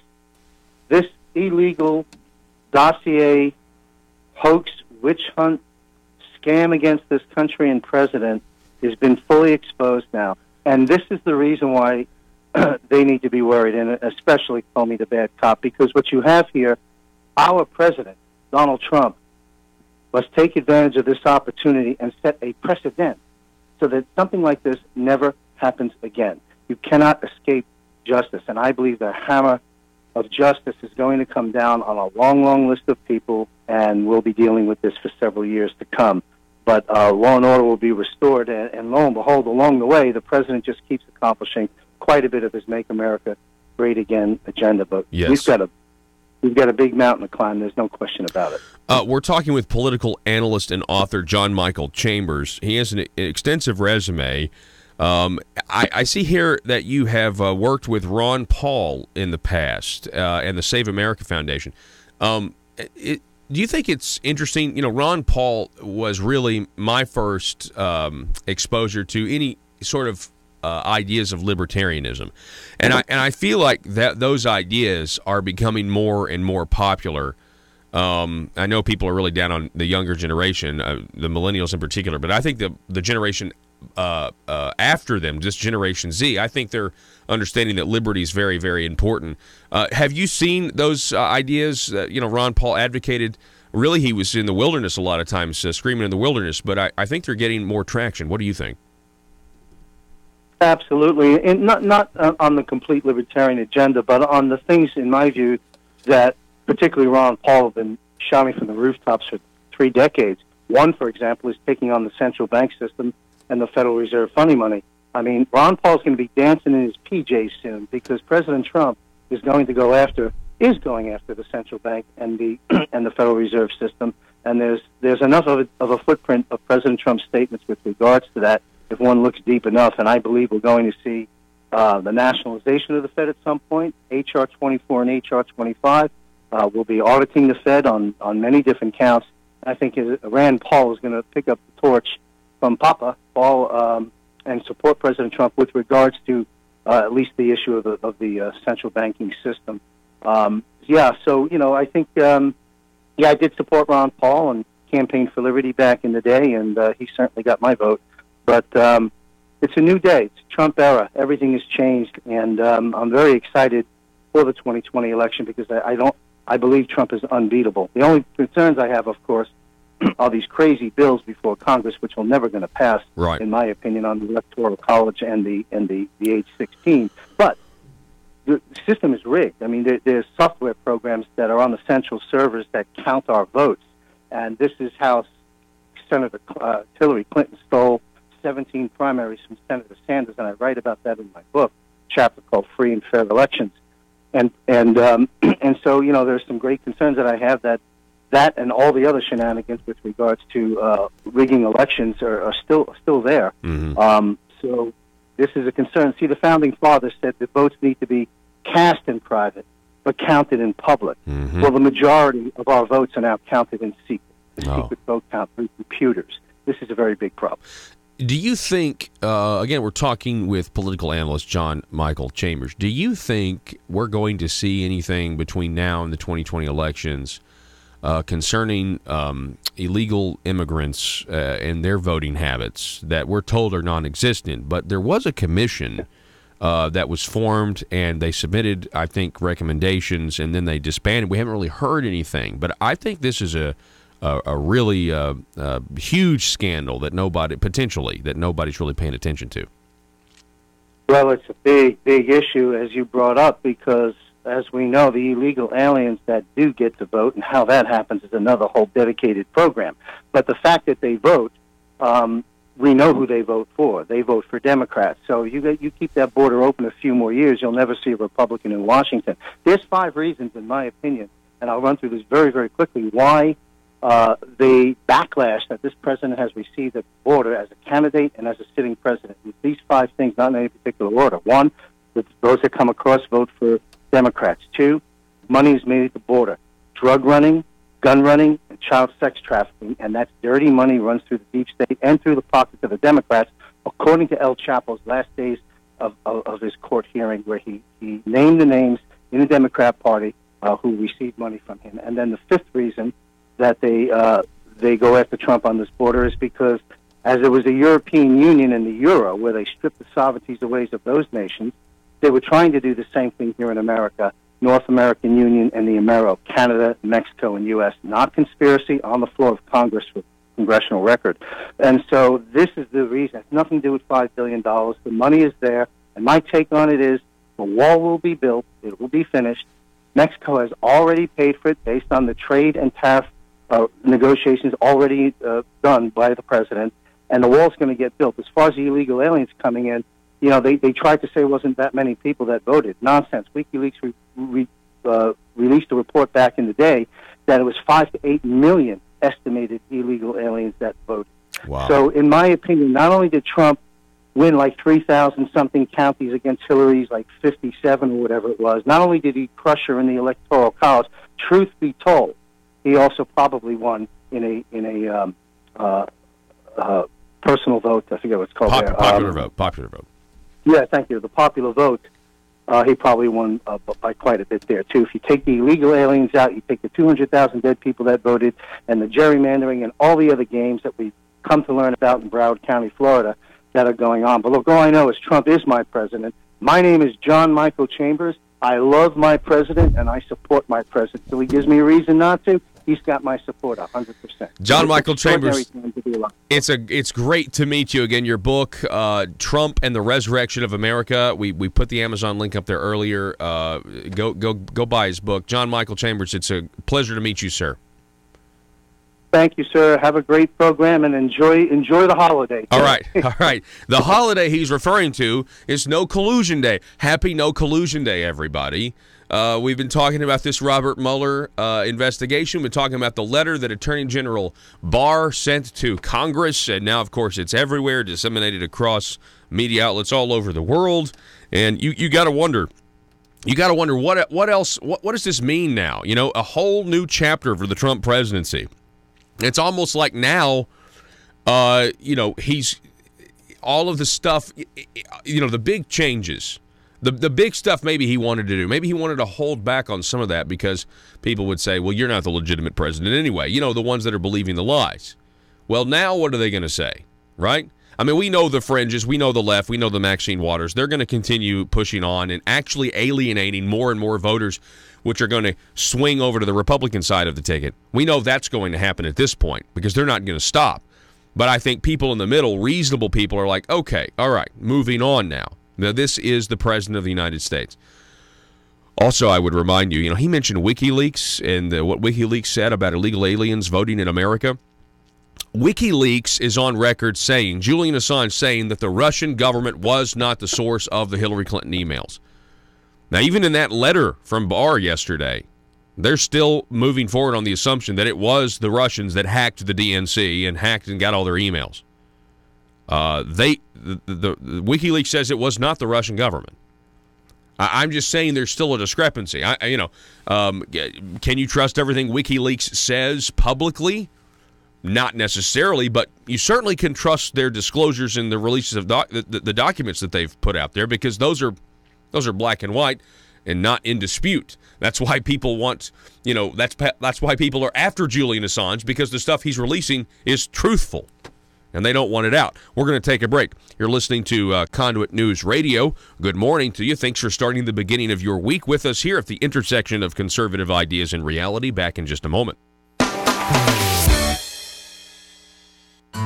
illegal dossier, hoax, witch hunt, scam against this country and president has been fully exposed now, and this is the reason why they need to be worried, and especially call me the bad cop, because what you have here. Our president, Donald Trump, must take advantage of this opportunity and set a precedent so that something like this never happens again. You cannot escape justice, and I believe the hammer of justice is going to come down on a long, long list of people, and we'll be dealing with this for several years to come. But law and order will be restored, and lo and behold, along the way, the president just keeps accomplishing quite a bit of his Make America Great Again agenda. But yes. We've got a big mountain to climb. There's no question about it. We're talking with political analyst and author John Michael Chambers. He has an extensive resume. I see here that you have worked with Ron Paul in the past and the Save America Foundation. Do you think it's interesting? Ron Paul was really my first exposure to any sort of ideas of libertarianism, and I feel like that those ideas are becoming more and more popular. I know people are really down on the younger generation, the millennials in particular, but I think the generation after them, just Generation Z, I think they're understanding that liberty is very, very important. Have you seen those ideas that Ron Paul advocated? Really, he was in the wilderness a lot of times, screaming in the wilderness, but I think they're getting more traction. What do you think? Absolutely, and not on the complete libertarian agenda, but on the things, in my view, that particularly Ron Paul have been shouting from the rooftops for 3 decades. One, for example, is taking on the central bank system and the Federal Reserve funding money. I mean, Ron Paul's going to be dancing in his PJs soon because President Trump is going after the central bank and the and the Federal Reserve system. And there's enough of a footprint of President Trump's statements with regards to that if one looks deep enough. And I believe we're going to see the nationalization of the Fed at some point. H.R. 24 and H.R. 25 will be auditing the Fed on many different counts. I think Rand Paul is going to pick up the torch from Papa Paul and support President Trump with regards to at least the issue of the central banking system. So I think I did support Ron Paul and campaigned for liberty back in the day, and he certainly got my vote. But it's a new day. It's a Trump era. Everything has changed, and I'm very excited for the 2020 election because I believe Trump is unbeatable. The only concerns I have, of course, are these crazy bills before Congress, which are never going to pass, in my opinion, on the Electoral College and the age 16. But the system is rigged. I mean, there's software programs that are on the central servers that count our votes, and this is how Senator Hillary Clinton stole 17 primaries from Senator Sanders, and I write about that in my book, chapter called "Free and Fair Elections." And so there's some great concerns that I have that and all the other shenanigans with regards to rigging elections are still there. Mm-hmm. So this is a concern. See, the founding fathers said that votes need to be cast in private but counted in public. Mm-hmm. Well, the majority of our votes are now counted in secret. The secret vote count through computers. This is a very big problem. Do you think, again, we're talking with political analyst John Michael Chambers, do you think we're going to see anything between now and the 2020 elections concerning illegal immigrants and their voting habits that we're told are non-existent? But there was a commission that was formed, and they submitted, I think, recommendations, and then they disbanded. We haven't really heard anything, but I think this is a really huge scandal that nobody's really paying attention to. Well, it's a big issue, as you brought up, because as we know, the illegal aliens that do get to vote and how that happens is another whole dedicated program. But the fact that they vote, we know who they vote for. They vote for Democrats. So you keep that border open a few more years, you'll never see a Republican in Washington. There's 5 reasons, in my opinion, and I'll run through this very, very quickly, why the backlash that this president has received at the border as a candidate and as a sitting president. With these 5 things, not in any particular order. 1, those that come across vote for Democrats. 2, money is made at the border. Drug running, gun running, and child sex trafficking, and that's dirty money runs through the deep state and through the pockets of the Democrats, according to El Chapo's last days of his court hearing, where he named the names in the Democrat Party who received money from him. And then the 5th reason that they go after Trump on this border is because, as it was the European Union and the Euro, where they stripped the sovereignties away of those nations, they were trying to do the same thing here in America, North American Union and the Amero, Canada, Mexico, and U.S. Not conspiracy, on the floor of Congress with congressional record. And so this is the reason. It has nothing to do with $5 billion. The money is there, and my take on it is the wall will be built. It will be finished. Mexico has already paid for it based on the trade and tariff negotiations already done by the president, and the wall's going to get built. As far as the illegal aliens coming in, they tried to say it wasn't that many people that voted. Nonsense. WikiLeaks released a report back in the day that it was 5 to 8 million estimated illegal aliens that voted. Wow. So, in my opinion, not only did Trump win like 3,000-something counties against Hillary's like 57 or whatever it was, not only did he crush her in the Electoral College, truth be told, he also probably won in a personal vote. I forget what it's called. Popular vote. Yeah, thank you. The popular vote. He probably won by quite a bit there too. If you take the illegal aliens out, you take the 200,000 dead people that voted, and the gerrymandering and all the other games that we've come to learn about in Broward County, Florida, that are going on. But look, all I know is Trump is my president. My name is John Michael Chambers. I love my president, and I support my president. So he gives me a reason not to. he's got my support 100%. John Michael Chambers, it's it's great to meet you again. Your book, Trump and the Resurrection of America. We put the Amazon link up there earlier. Go buy his book. John Michael Chambers, it's a pleasure to meet you, sir. Thank you, sir. Have a great program and enjoy the holiday. All right. The holiday he's referring to is No Collusion Day. Happy No Collusion Day, everybody. We've been talking about this Robert Mueller investigation. We've been talking about the letter that Attorney General Barr sent to Congress, and now, of course, it's everywhere, disseminated across media outlets all over the world. And you got to wonder. You got to wonder what else. What does this mean now? You know, a whole new chapter for the Trump presidency. It's almost like now, he's all of the stuff, the big changes, the big stuff maybe he wanted to do. Maybe he wanted to hold back on some of that because people would say, well, you're not the legitimate president anyway. The ones that are believing the lies. Well, now what are they going to say, right? I mean, we know the fringes, we know the left, we know the Maxine Waters. They're going to continue pushing on and actually alienating more and more voters, which are going to swing over to the Republican side of the ticket. We know that's going to happen at this point because they're not going to stop. But I think people in the middle, reasonable people, are like, okay, all right, moving on now. Now, this is the President of the United States. Also, I would remind you, he mentioned WikiLeaks and what WikiLeaks said about illegal aliens voting in America. WikiLeaks is on record saying, Julian Assange saying, that the Russian government was not the source of the Hillary Clinton emails. Now, even in that letter from Barr yesterday, they're still moving forward on the assumption that it was the Russians that hacked the DNC and hacked and got all their emails. The WikiLeaks says it was not the Russian government. I'm just saying there's still a discrepancy. Can you trust everything WikiLeaks says publicly? Not necessarily, but you certainly can trust their disclosures and the releases of the documents that they've put out there, because those are black and white and not in dispute. That's why people want, that's why people are after Julian Assange, because the stuff he's releasing is truthful, and they don't want it out. We're going to take a break. You're listening to Conduit News Radio. Good morning to you. Thanks for starting the beginning of your week with us here at the intersection of conservative ideas and reality. Back in just a moment.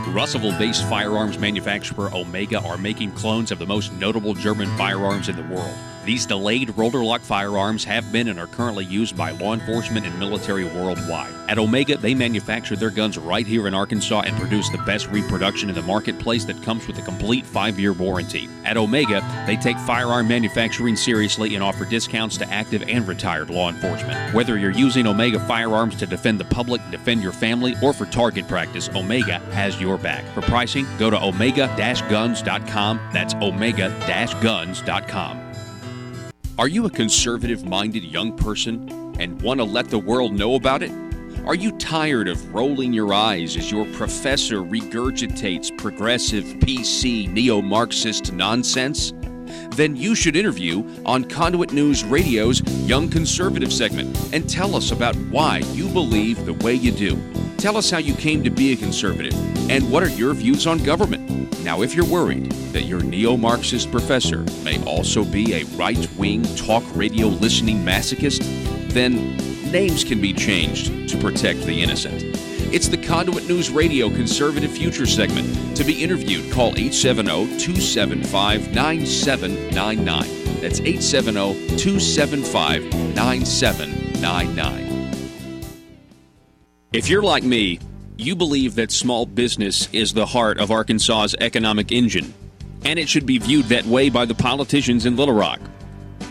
Russellville-based firearms manufacturer Omega are making clones of the most notable German firearms in the world. These delayed rotor-lock firearms have been and are currently used by law enforcement and military worldwide. At Omega, they manufacture their guns right here in Arkansas and produce the best reproduction in the marketplace that comes with a complete 5-year warranty. At Omega, they take firearm manufacturing seriously and offer discounts to active and retired law enforcement. Whether you're using Omega firearms to defend the public, defend your family, or for target practice, Omega has your back. For pricing, go to omega-guns.com. That's omega-guns.com. Are you a conservative-minded young person and want to let the world know about it? Are you tired of rolling your eyes as your professor regurgitates progressive, PC, neo-Marxist nonsense? Then you should interview on Conduit News Radio's Young Conservative segment and tell us about why you believe the way you do. Tell us how you came to be a conservative and what are your views on government. Now, if you're worried that your neo-Marxist professor may also be a right-wing talk radio listening masochist, then names can be changed to protect the innocent. It's the Conduit News Radio Conservative Future segment. To be interviewed, call 870-275-9799. That's 870-275-9799. If you're like me, you believe that small business is the heart of Arkansas's economic engine, and it should be viewed that way by the politicians in Little Rock.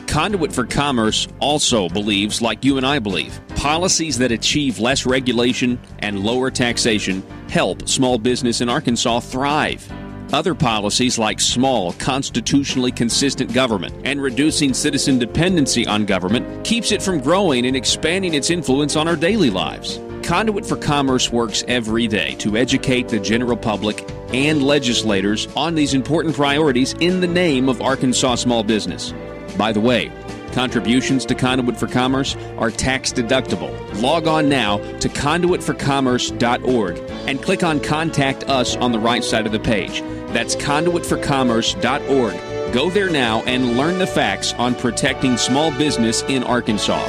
Conduit for Commerce also believes, like you and I believe, policies that achieve less regulation and lower taxation help small business in Arkansas thrive. Other policies like small, constitutionally consistent government and reducing citizen dependency on government keeps it from growing and expanding its influence on our daily lives. Conduit for Commerce works every day to educate the general public and legislators on these important priorities in the name of Arkansas small business. By the way, contributions to Conduit for Commerce are tax deductible. Log on now to conduitforcommerce.org and click on Contact Us on the right side of the page. That's conduitforcommerce.org. Go there now and learn the facts on protecting small business in Arkansas.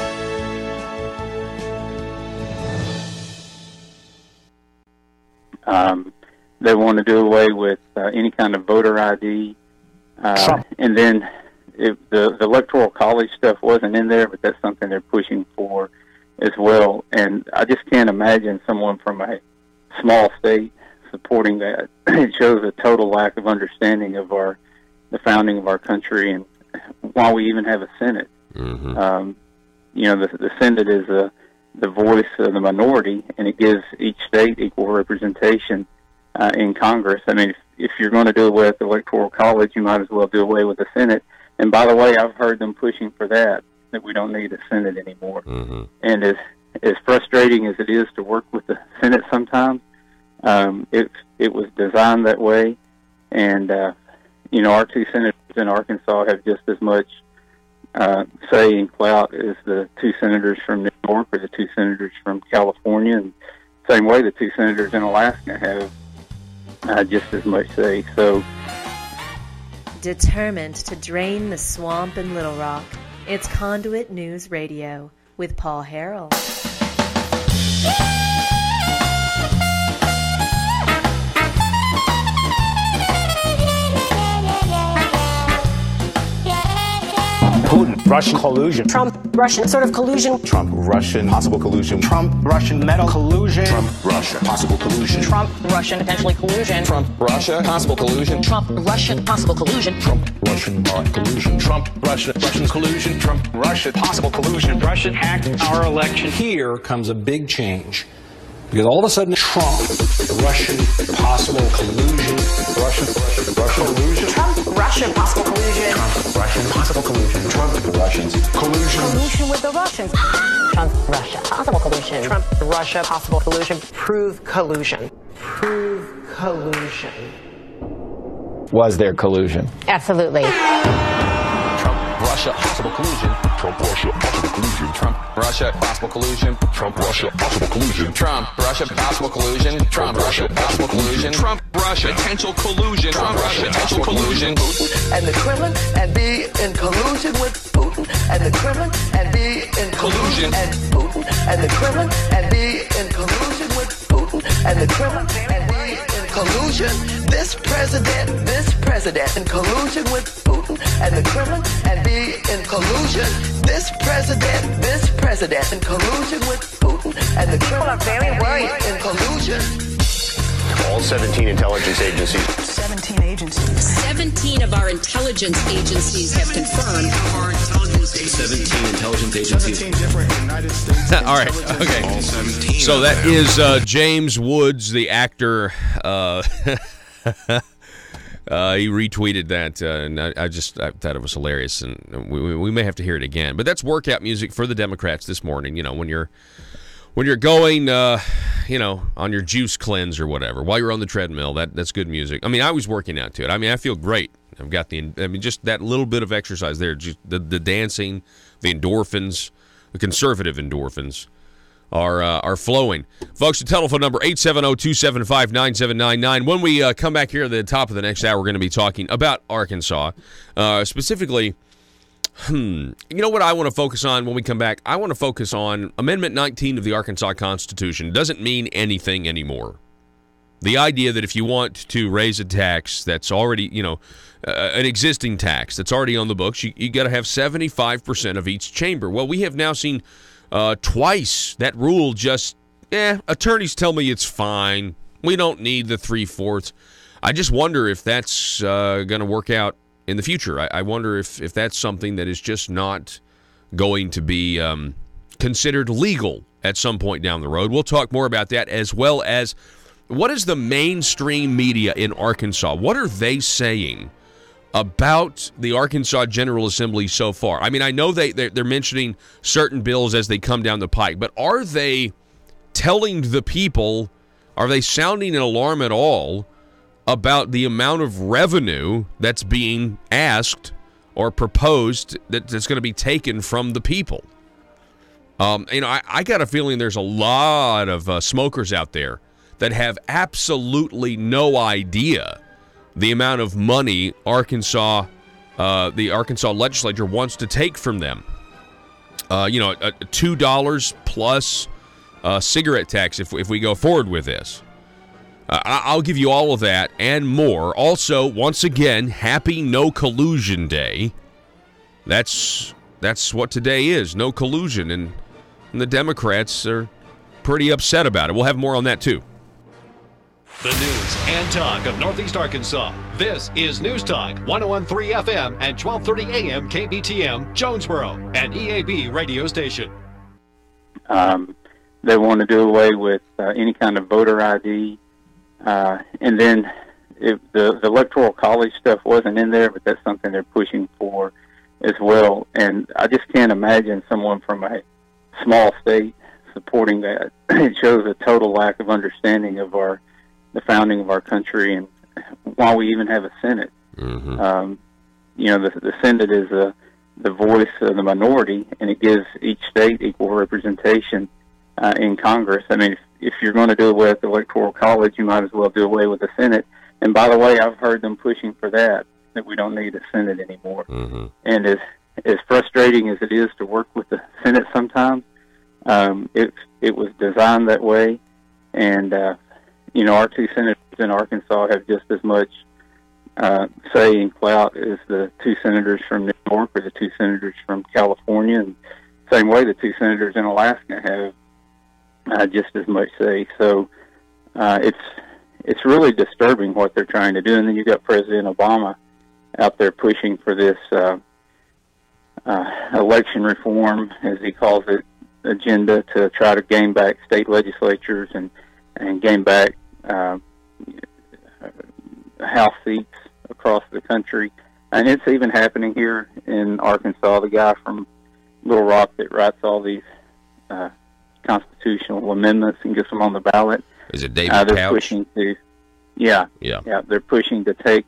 They want to do away with any kind of voter ID. And then the Electoral College stuff wasn't in there, but that's something they're pushing for as well. And I just can't imagine someone from a small state supporting that. It shows a total lack of understanding of the founding of our country and why we even have a Senate. Mm-hmm. The Senate is the voice of the minority, and it gives each state equal representation in Congress. I mean, if you're going to do away with the Electoral College, you might as well do away with the Senate. And by the way, I've heard them pushing for that we don't need a Senate anymore. Mm-hmm. And as frustrating as it is to work with the Senate sometimes, it was designed that way. And, our two senators in Arkansas have just as much say and clout as the two senators from New York or the two senators from California. And same way, the two senators in Alaska have just as much say. So, determined to drain the swamp in Little Rock, it's Conduit News Radio with Paul Harrell. Putin, Russian collusion. Trump, Russian sort of collusion. Trump, Russian, possible collusion. Trump, Russian metal collusion. Trump, Russia, possible collusion. Trump, Russian, potentially collusion. Trump, Russia, possible collusion. Trump, Russian, possible collusion. Trump, Russian, collusion. Trump, Russian collusion. Trump, Russia, possible collusion. Russia hacked our election. Here comes a big change. Because all of a sudden, Trump, Russian, possible collusion. Russian collusion. Trump, Russian, possible collusion. Trump, Russian, possible collusion. Trump, Russians, collusion. Collusion with the Russians. Trump, Russia, possible collusion. Trump, Russia, possible collusion. Prove collusion. Prove collusion. Was there collusion? Absolutely. Trump, Russia, possible collusion. Trump, Russia, possible collusion. Trump, Russia, possible collusion. Trump, Russia, possible collusion. Trump, Russia, possible collusion. Trump, Russia, possible collusion. Trump, Russia, potential collusion. Trump, Russia, potential collusion. And the Kremlin, and be in collusion with Putin. And the Kremlin, and be in collusion. And Putin, and the Kremlin, and be in collusion with Putin. And the Kremlin, and be in collusion. This president, in collusion with Putin. And the Kremlin, and be in collusion. This president, in collusion with Putin. And the Kremlin, are very worried. In collusion. All 17 intelligence agencies. 17 agencies. 17 of our intelligence agencies have confirmed. 17 intelligence agencies. 17 different United States. All right. Okay. All 17. So that is James Woods, the actor. He retweeted that, and I thought it was hilarious, and we may have to hear it again. But that's workout music for the Democrats this morning. When you're going, on your juice cleanse or whatever, while you're on the treadmill, that's good music. I mean, I was working out to it. I mean, I feel great. I've got just that little bit of exercise there, just the dancing, the endorphins, the conservative endorphins are flowing. Folks, the telephone number 870-275-9799. When we come back here at the top of the next hour, we're going to be talking about Arkansas. Specifically, you know what I want to focus on when we come back? I want to focus on Amendment 19 of the Arkansas Constitution. It doesn't mean anything anymore. The idea that if you want to raise a tax that's already, an existing tax that's already on the books, you got to have 75% of each chamber. Well, we have now seen twice that rule attorneys tell me it's fine. We don't need the 3/4. I just wonder if that's going to work out in the future. I wonder if that's something that is just not going to be considered legal at some point down the road. We'll talk more about that, as well as what is the mainstream media in Arkansas? What are they saying about the Arkansas General Assembly so far? I mean, I know they're mentioning certain bills as they come down the pike, but are they telling the people, are they sounding an alarm at all about the amount of revenue that's being asked or proposed that's going to be taken from the people? I got a feeling there's a lot of smokers out there that have absolutely no idea the amount of money the Arkansas legislature wants to take from them. A $2 plus cigarette tax if we go forward with this. I'll give you all of that and more. Also, once again, happy No Collusion Day. That's what today is, no collusion, and the Democrats are pretty upset about it. We'll have more on that, too. The news and talk of Northeast Arkansas. This is News Talk, 101.3 FM and 12:30 AM KBTM, Jonesboro, an EAB radio station. They want to do away with any kind of voter ID. And then the Electoral College stuff wasn't in there, but that's something they're pushing for as well. And I just can't imagine someone from a small state supporting that. It shows a total lack of understanding of the founding of our country and why we even have a Senate. Mm-hmm. The Senate is the voice of the minority, and it gives each state equal representation in Congress. I mean, if you're going to do away with the Electoral College, you might as well do away with the Senate. And by the way, I've heard them pushing for that we don't need a Senate anymore. Mm-hmm. And as frustrating as it is to work with the Senate sometimes, it was designed that way. And, our two senators in Arkansas have just as much say and clout as the two senators from New York or the two senators from California. And same way, the two senators in Alaska have just as much say. So it's really disturbing what they're trying to do. And then you've got President Obama out there pushing for this election reform, as he calls it, agenda to try to gain back state legislatures and gain back House seats across the country. And it's even happening here in Arkansas. The guy from Little Rock that writes all these constitutional amendments and gets them on the ballot. Is it David they're Couch? Pushing to, yeah, they're pushing to take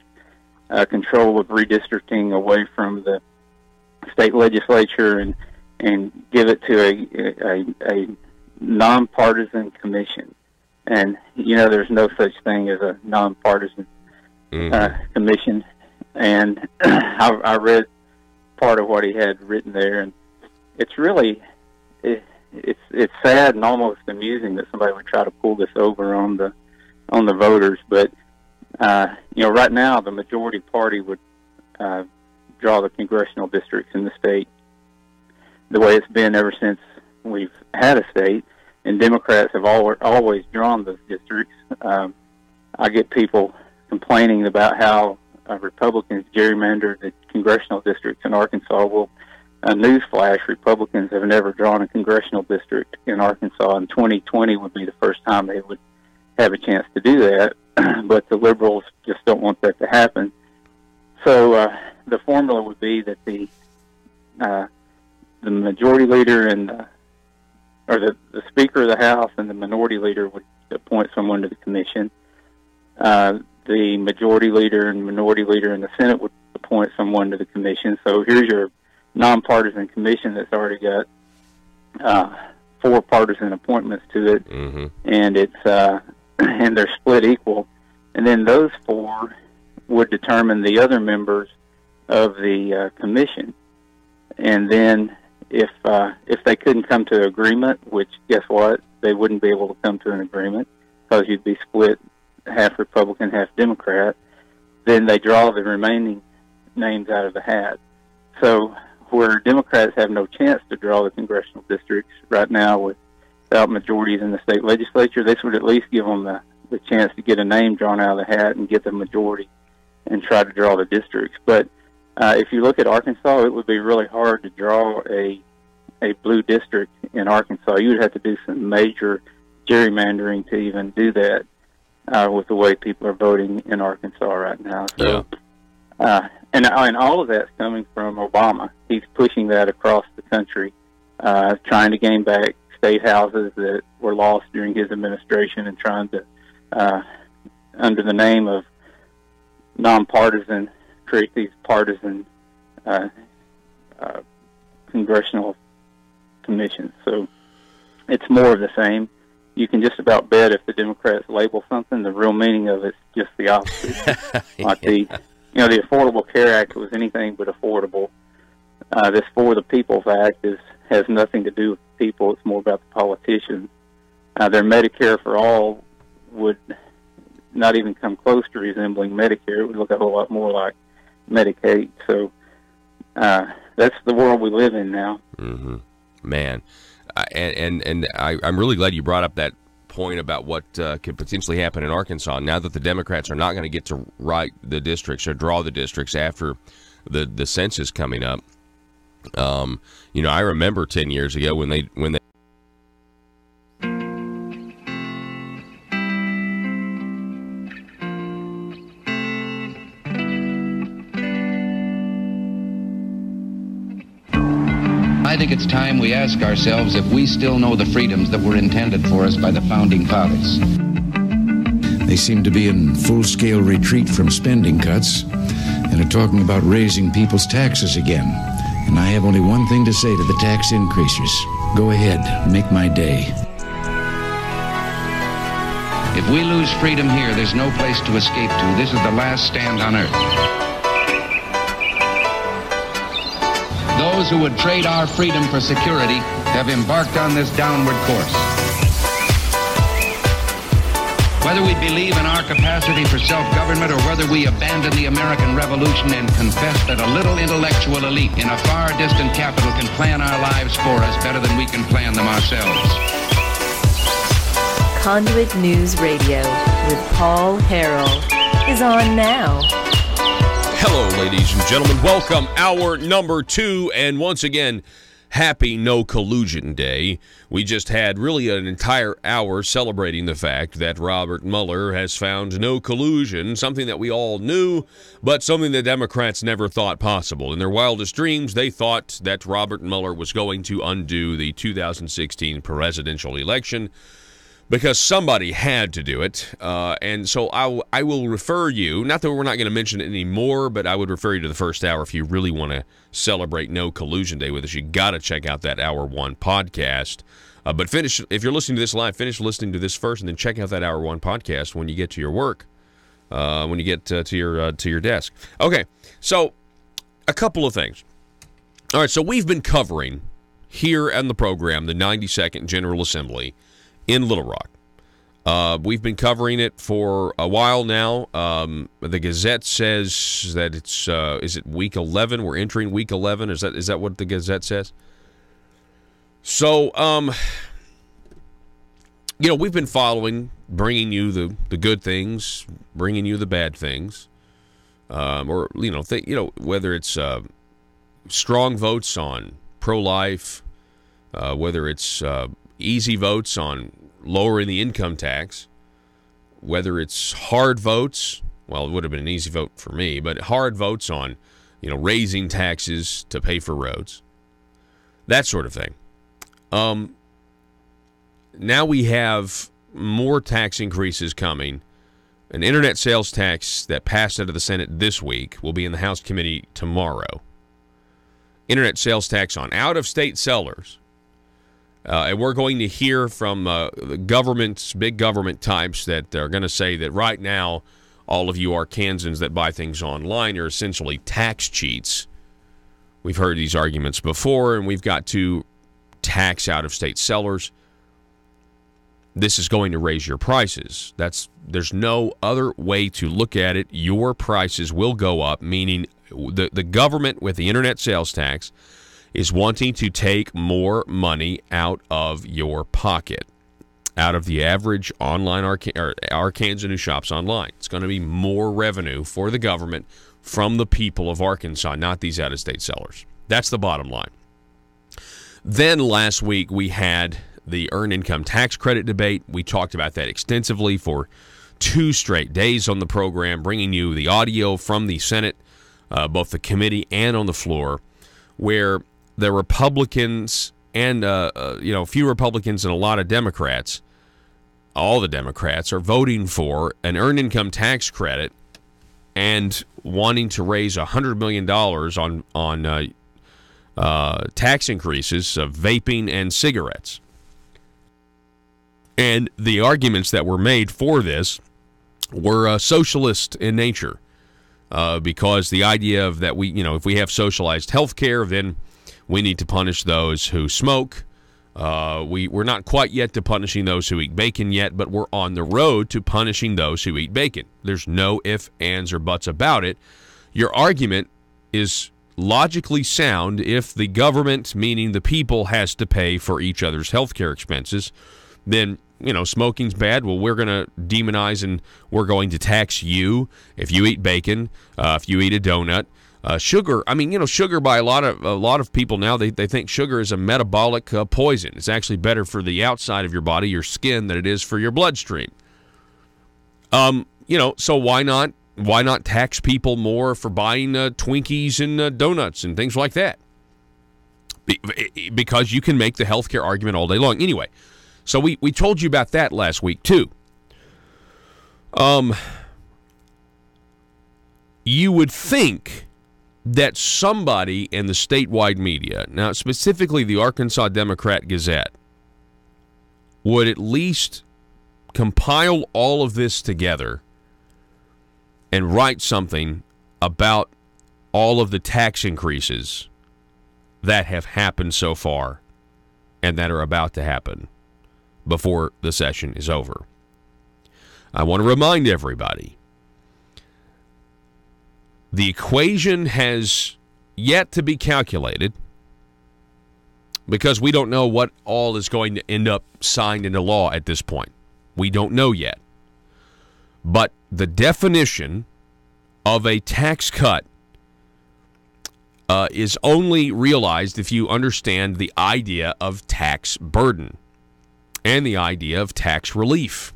control of redistricting away from the state legislature and give it to a nonpartisan commission. And there's no such thing as a nonpartisan commission. And I read part of what he had written there, and it's really it's sad and almost amusing that somebody would try to pull this over on the voters. But right now the majority party would draw the congressional districts in the state the way it's been ever since we've had a state, and Democrats have always drawn those districts. I get people complaining about how Republicans gerrymander the congressional districts in Arkansas. Well, newsflash, Republicans have never drawn a congressional district in Arkansas, and 2020 would be the first time they would have a chance to do that, but the liberals just don't want that to happen. So the formula would be that the majority leader or the Speaker of the House and the minority leader would appoint someone to the commission. The majority leader and minority leader in the Senate would appoint someone to the commission. So here's your nonpartisan commission that's already got 4 partisan appointments to it, and it's and they're split equal. And then those 4 would determine the other members of the commission. And then if they couldn't come to an agreement, which guess what, they wouldn't be able to come to an agreement because you'd be split half Republican, half Democrat, then they draw the remaining names out of the hat. So where Democrats have no chance to draw the congressional districts right now without majorities in the state legislature, this would at least give them the chance to get a name drawn out of the hat and get the majority and try to draw the districts. But if you look at Arkansas, it would be really hard to draw a blue district in Arkansas. You would have to do some major gerrymandering to even do that with the way people are voting in Arkansas right now. So, and all of that's coming from Obama. He's pushing that across the country, trying to gain back state houses that were lost during his administration and trying to, under the name of nonpartisan, create these partisan congressional commissions. So it's more of the same. You can just about bet if the Democrats label something, the real meaning of it's just the opposite. Like the Affordable Care Act was anything but affordable. This For the People's Act has nothing to do with people. It's more about the politicians. Their Medicare for All not even come close to resembling Medicare. It would look a whole lot more like Medicaid. So that's the world we live in now. Mm-hmm. Man, and I'm really glad you brought up that point about what could potentially happen in Arkansas now that the Democrats are not going to get to write the districts or draw the districts after the census coming up. I remember 10 years ago when they I think it's time we ask ourselves if we still know the freedoms that were intended for us by the Founding Fathers. They seem to be in full-scale retreat from spending cuts and are talking about raising people's taxes again. And I have only one thing to say to the tax increasers. Go ahead, make my day. If we lose freedom here, there's no place to escape to. This is the last stand on earth. Those who would trade our freedom for security have embarked on this downward course. Whether we believe in our capacity for self-government or whether we abandon the American Revolution and confess that a little intellectual elite in a far distant capital can plan our lives for us better than we can plan them ourselves. Conduit News Radio with Paul Harrell is on now. Hello, ladies and gentlemen. Welcome, hour number 2, and once again, happy No Collusion Day. We just had really an entire hour celebrating the fact that Robert Mueller has found no collusion, something that we all knew, but something the Democrats never thought possible. In their wildest dreams, they thought that Robert Mueller was going to undo the 2016 presidential election, because somebody had to do it, and so I will refer you, not that we're not going to mention it anymore, but I would refer you to the first hour if you really want to celebrate No Collusion Day with us. You got to check out that Hour 1 podcast. But if you're listening to this live, finish listening to this first, and then check out that Hour 1 podcast when you get to your work, when you get to your desk. Okay, so a couple of things. All right, so we've been covering here on the program the 92nd General Assembly in Little Rock. We've been covering it for a while now. The Gazette says that it's is it week 11? We're entering week 11. Is that what the Gazette says? So, we've been following, bringing you the good things, bringing you the bad things, whether it's strong votes on pro-life, whether it's easy votes on lowering the income tax, whether it's hard votes, well, it would have been an easy vote for me, but hard votes on, raising taxes to pay for roads, that sort of thing. Now we have more tax increases coming. An internet sales tax that passed out of the Senate this week will be in the House committee tomorrow. Internet sales tax on out-of-state sellers. And we're going to hear from the governments, big government types that are going to say that right now all of you Arkansans that buy things online are essentially tax cheats. We've heard these arguments before, and we've got to tax out-of-state sellers. This is going to raise your prices. There's no other way to look at it. Your prices will go up, meaning the government with the internet sales tax is wanting to take more money out of your pocket, out of the average online Arkansan who shops online. It's going to be more revenue for the government from the people of Arkansas, not these out-of-state sellers. That's the bottom line. Then last week we had the earned income tax credit debate. We talked about that extensively for 2 straight days on the program, bringing you the audio from the Senate, both the committee and on the floor, where the Republicans and, a few Republicans and a lot of Democrats, all the Democrats, are voting for an earned income tax credit and wanting to raise $100 million on tax increases of vaping and cigarettes. And the arguments that were made for this were socialist in nature, because the idea of that if we have socialized health care, then we need to punish those who smoke. We're not quite yet to punishing those who eat bacon yet, but we're on the road to punishing those who eat bacon. There's no ifs, ands, or buts about it. Your argument is logically sound if the government, meaning the people, has to pay for each other's health care expenses. Then, smoking's bad. Well, we're going to demonize and we're going to tax you if you eat bacon, if you eat a donut. Sugar, sugar by a lot of people now, they think sugar is a metabolic poison. It's actually better for the outside of your body, your skin, than it is for your bloodstream. So why not tax people more for buying Twinkies and donuts and things like that? Because you can make the healthcare argument all day long. Anyway, so we told you about that last week too. You would think that somebody in the statewide media, now specifically the Arkansas Democrat-Gazette, would at least compile all of this together and write something about all of the tax increases that have happened so far and that are about to happen before the session is over. I want to remind everybody, the equation has yet to be calculated because we don't know what all is going to end up signed into law at this point. We don't know yet. But the definition of a tax cut is only realized if you understand the idea of tax burden and the idea of tax relief.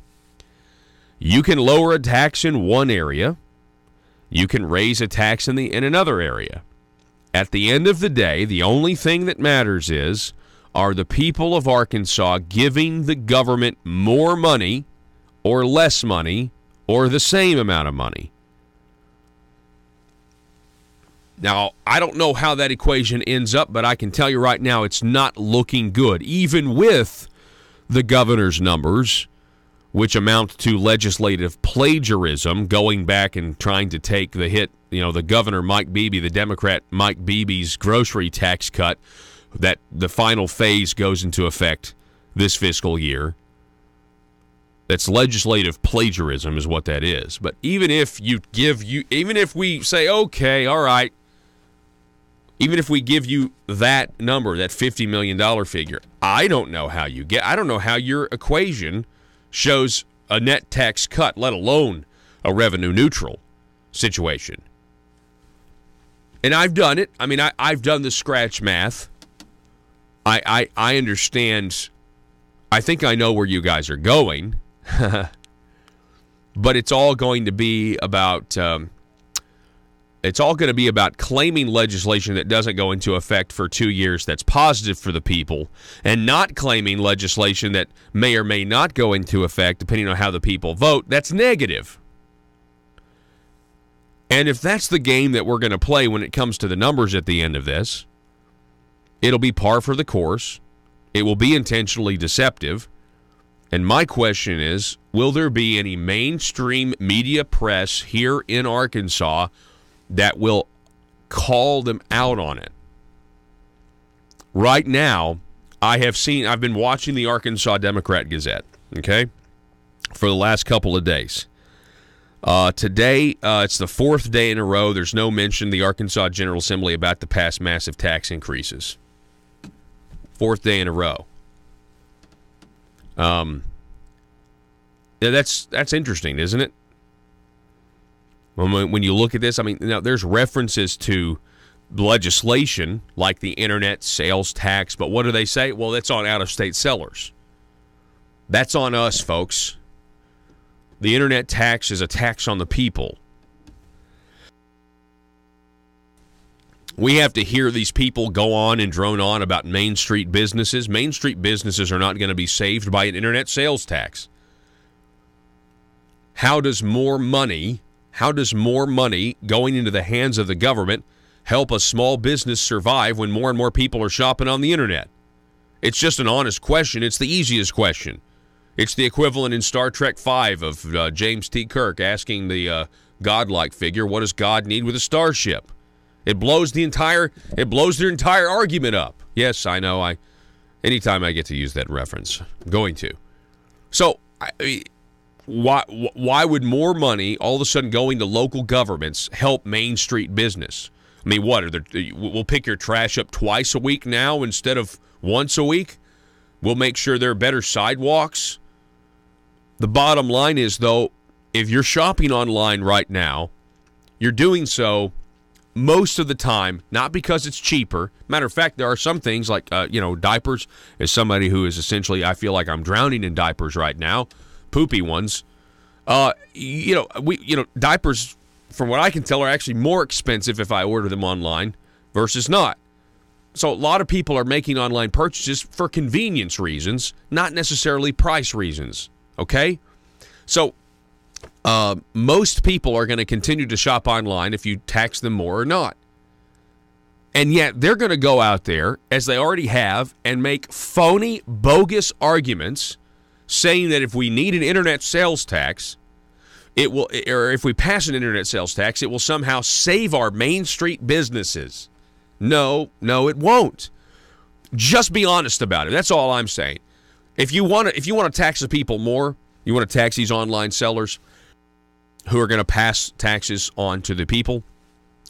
You can lower a tax in one area. You can raise a tax in another area. At the end of the day, the only thing that matters are the people of Arkansas giving the government more money or less money or the same amount of money. Now, I don't know how that equation ends up, but I can tell you right now it's not looking good, even with the governor's numbers, which amount to legislative plagiarism, going back and trying to take the hit, the governor Mike Beebe, the Democrat Mike Beebe's grocery tax cut, that the final phase goes into effect this fiscal year. That's legislative plagiarism is what that is. But even if we say, okay, all right, even if we give you that number, that $50 million figure, I don't know how your equation shows a net tax cut, let alone a revenue neutral situation. And I've done it. I've done the scratch math. I understand. I think I know where you guys are going. But it's all going to be about claiming legislation that doesn't go into effect for 2 years that's positive for the people, and not claiming legislation that may or may not go into effect depending on how the people vote that's negative. And if that's the game that we're going to play when it comes to the numbers at the end of this, it'll be par for the course. It will be intentionally deceptive. And my question is, will there be any mainstream media press here in Arkansas that will call them out on it? Right now, I've been watching the Arkansas Democrat-Gazette, okay, for the last couple of days. Today, it's the fourth day in a row. There's no mention in the Arkansas General Assembly about to pass massive tax increases. Fourth day in a row. That's interesting, isn't it? When you look at this, now there's references to legislation like the internet sales tax, but what do they say? Well, that's on out-of-state sellers. That's on us, folks. The internet tax is a tax on the people. We have to hear these people go on and drone on about Main Street businesses. Main Street businesses are not going to be saved by an internet sales tax. How does more money going into the hands of the government help a small business survive when more and more people are shopping on the internet? It's just an honest question. It's the easiest question. It's the equivalent in Star Trek V of James T. Kirk asking the godlike figure, what does God need with a starship? It blows their entire argument up. Yes, I know. Anytime I get to use that reference, I'm going to. So, why would more money all of a sudden going to local governments help Main Street business? I mean, what? We'll pick your trash up twice a week now instead of once a week? We'll make sure there are better sidewalks? The bottom line is, though, if you're shopping online right now, you're doing so most of the time, not because it's cheaper. Matter of fact, there are some things like, diapers. As somebody who is essentially, I feel like I'm drowning in diapers right now, poopy ones. Diapers, from what I can tell, are actually more expensive if I order them online versus not. So a lot of people are making online purchases for convenience reasons, not necessarily price reasons. Okay? So most people are going to continue to shop online if you tax them more or not. And yet they're going to go out there, as they already have, and make phony, bogus arguments saying that if we need an internet sales tax, it will, or if we pass an internet sales tax, it will somehow save our Main Street businesses. No, it won't. Just be honest about it. That's all I'm saying. If you want to tax the people more, you want to tax these online sellers who are going to pass taxes on to the people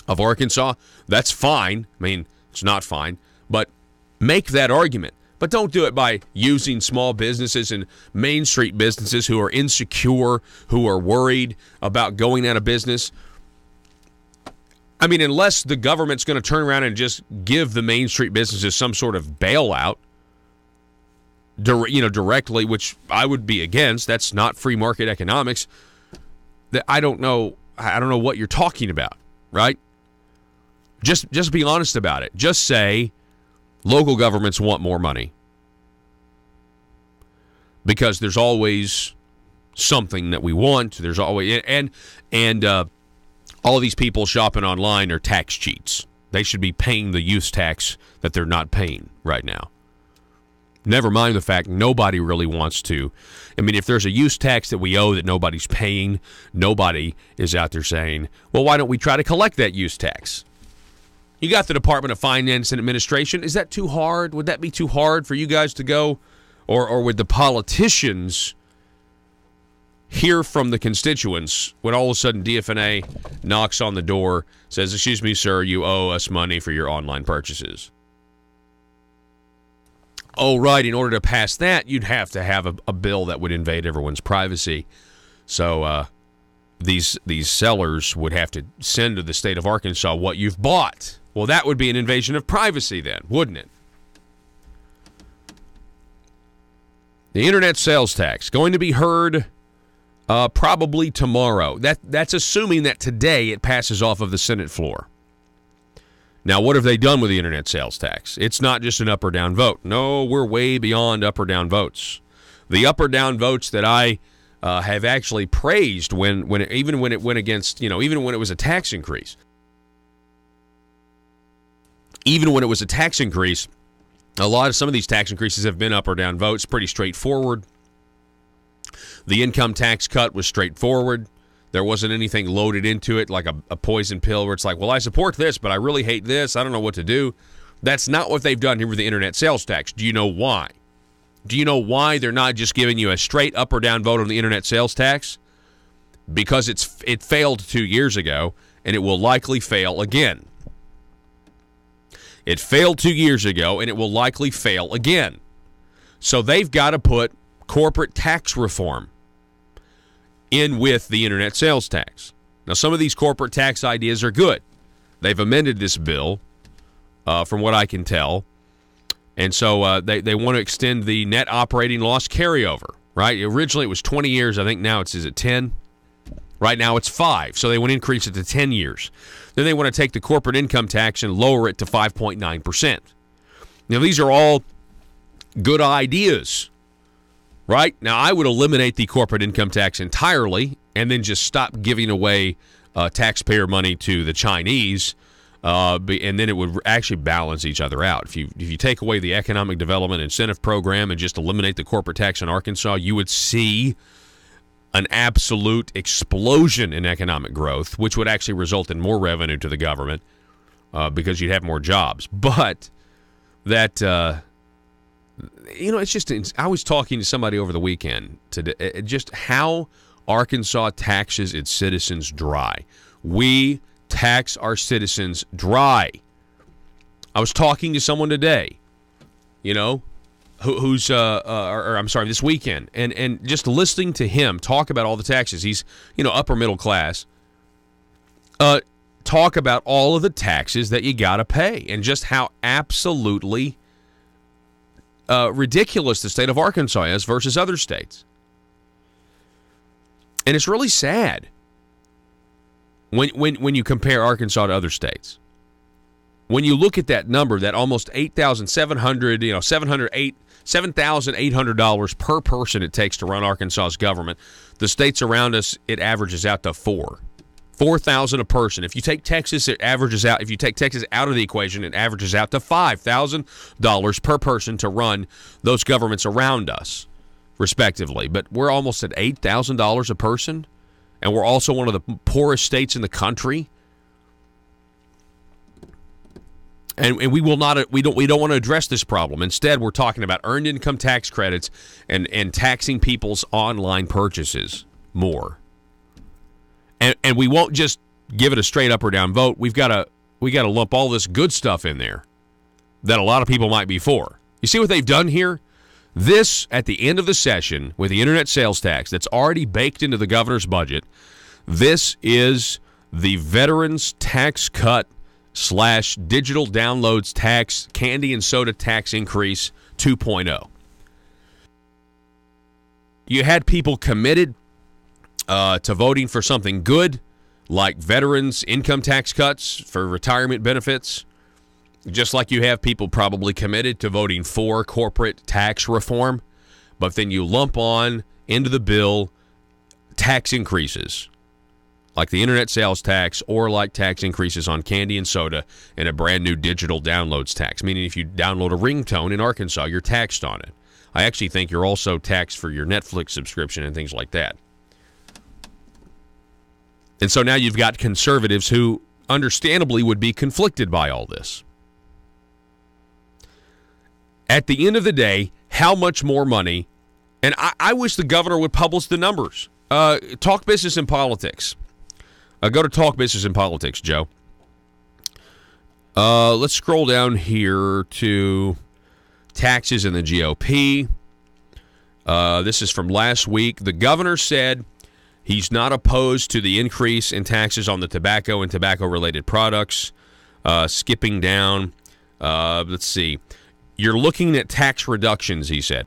of Arkansas, that's fine. I mean, it's not fine, but make that argument. But don't do it by using small businesses and Main Street businesses who are insecure, who are worried about going out of business. I mean, unless the government's going to turn around and just give the Main Street businesses some sort of bailout, directly, which I would be against. That's not free market economics. I don't know what you're talking about, right? Just be honest about it. Just say local governments want more money because there's always something that we want. There's always and all of these people shopping online are tax cheats. They should be paying the use tax that they're not paying right now. Never mind the fact nobody really wants to. I mean, if there's a use tax that we owe that nobody's paying, nobody is out there saying, well, why don't we try to collect that use tax? You got the Department of Finance and Administration. Is that too hard? Would that be too hard for you guys to go? Or would the politicians hear from the constituents when all of a sudden DFNA knocks on the door, says, excuse me, sir, you owe us money for your online purchases? Oh, right, in order to pass that, you'd have to have a bill that would invade everyone's privacy. So these sellers would have to send to the state of Arkansas what you've bought. Well, that would be an invasion of privacy then, wouldn't it? The internet sales tax, going to be heard probably tomorrow. That's assuming that today it passes off of the Senate floor. Now, what have they done with the internet sales tax? It's not just an up or down vote. No, we're way beyond up or down votes. The up or down votes that I have actually praised even when it went against, even when it was a tax increase. Even when it was a tax increase, some of these tax increases have been up or down votes, pretty straightforward. The income tax cut was straightforward. There wasn't anything loaded into it like a poison pill where it's like, well, I support this, but I really hate this. I don't know what to do. That's not what they've done here with the internet sales tax. Do you know why? Do you know why they're not just giving you a straight up or down vote on the internet sales tax? Because it failed 2 years ago, and it will likely fail again. It failed 2 years ago, and it will likely fail again. So they've got to put corporate tax reform in with the internet sales tax. Now, some of these corporate tax ideas are good. They've amended this bill, from what I can tell. And so they want to extend the net operating loss carryover, right? Originally, it was 20 years. I think now is it 10? Right now, it's 5. So they want to increase it to 10 years. Then they want to take the corporate income tax and lower it to 5.9%. Now, these are all good ideas. Right? Now, I would eliminate the corporate income tax entirely and then just stop giving away taxpayer money to the Chinese, and then it would actually balance each other out. If you take away the Economic Development Incentive Program and just eliminate the corporate tax in Arkansas, you would see an absolute explosion in economic growth, which would actually result in more revenue to the government because you'd have more jobs. But that it's just, I was talking to somebody over the weekend today, just how Arkansas taxes its citizens dry. We tax our citizens dry. I was talking to someone today, who's this weekend, and just listening to him talk about all the taxes. He's, upper middle class. Talk about all of the taxes that you got to pay and just how absolutely ridiculous the state of Arkansas is versus other states. And it's really sad when you compare Arkansas to other states. When you look at that number, that almost $8,700, $7,800 per person it takes to run Arkansas's government, the states around us, it averages out to $4,000 a person. If you take Texas, it averages out. If you take Texas out of the equation, it averages out to $5,000 per person to run those governments around us, respectively. But we're almost at $8,000 a person, and we're also one of the poorest states in the country. And we will not. We don't want to address this problem. Instead, we're talking about earned income tax credits and taxing people's online purchases more. And we won't just give it a straight up or down vote. We got to lump all this good stuff in there that a lot of people might be for. You see what they've done here? This, at the end of the session, with the internet sales tax that's already baked into the governor's budget, this is the veterans tax cut / digital downloads tax, candy and soda tax increase 2.0. You had people committed to voting for something good, like veterans income tax cuts for retirement benefits, just like you have people probably committed to voting for corporate tax reform, but then you lump on into the bill tax increases, like the internet sales tax or like tax increases on candy and soda and a brand new digital downloads tax, meaning if you download a ringtone in Arkansas, you're taxed on it. I actually think you're also taxed for your Netflix subscription and things like that. And so now you've got conservatives who understandably would be conflicted by all this. At the end of the day, how much more money, and I wish the governor would publish the numbers. Talk Business and Politics. Go to Talk Business and Politics, Joe. Let's scroll down here to taxes in the GOP. This is from last week. The governor said he's not opposed to the increase in taxes on the tobacco and tobacco-related products. Skipping down, let's see. You're looking at tax reductions, he said.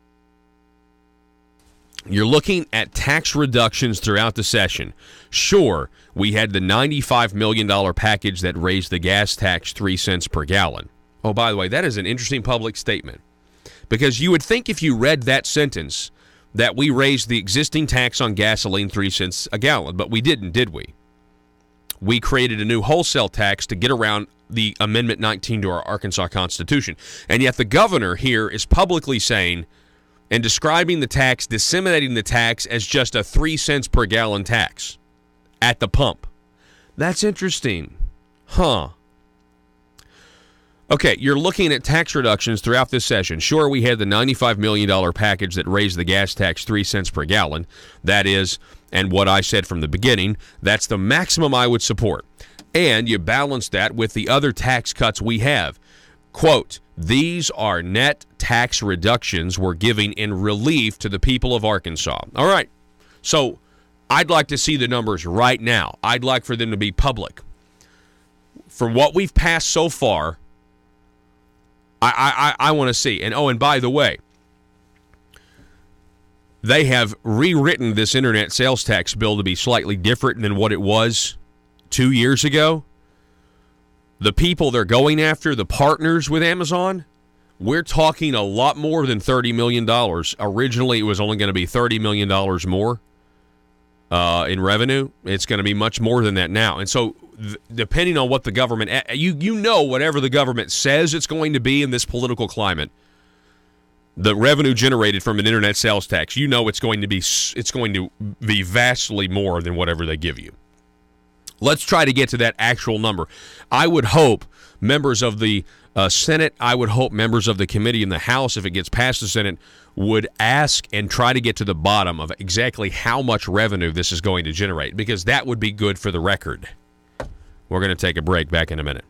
You're looking at tax reductions throughout the session. Sure, we had the $95 million package that raised the gas tax 3 cents per gallon. Oh, by the way, that is an interesting public statement. Because you would think if you read that sentence that we raised the existing tax on gasoline 3 cents a gallon, but we didn't, did we? We created a new wholesale tax to get around the Amendment 19 to our Arkansas Constitution. And yet the governor here is publicly saying and describing the tax, disseminating the tax as just a 3 cents per gallon tax at the pump. That's interesting. Huh. Okay, you're looking at tax reductions throughout this session. Sure, we had the $95 million package that raised the gas tax 3 cents per gallon. That is, and what I said from the beginning, that's the maximum I would support. And you balance that with the other tax cuts we have. Quote, these are net tax reductions we're giving in relief to the people of Arkansas. All right, so I'd like to see the numbers right now. I'd like for them to be public. From what we've passed so far, I want to see. And by the way, they have rewritten this internet sales tax bill to be slightly different than what it was 2 years ago. The people they're going after, the partners with Amazon, we're talking a lot more than $30 million. Originally, it was only going to be $30 million more in revenue. It's going to be much more than that now. And so depending on what the government, you know whatever the government says it's going to be in this political climate, the revenue generated from an internet sales tax, you know it's going to be vastly more than whatever they give you. Let's try to get to that actual number. I would hope members of the Senate, I would hope members of the committee in the House, if it gets past the Senate, would ask and try to get to the bottom of exactly how much revenue this is going to generate, because that would be good for the record. We're going to take a break. Back in a minute.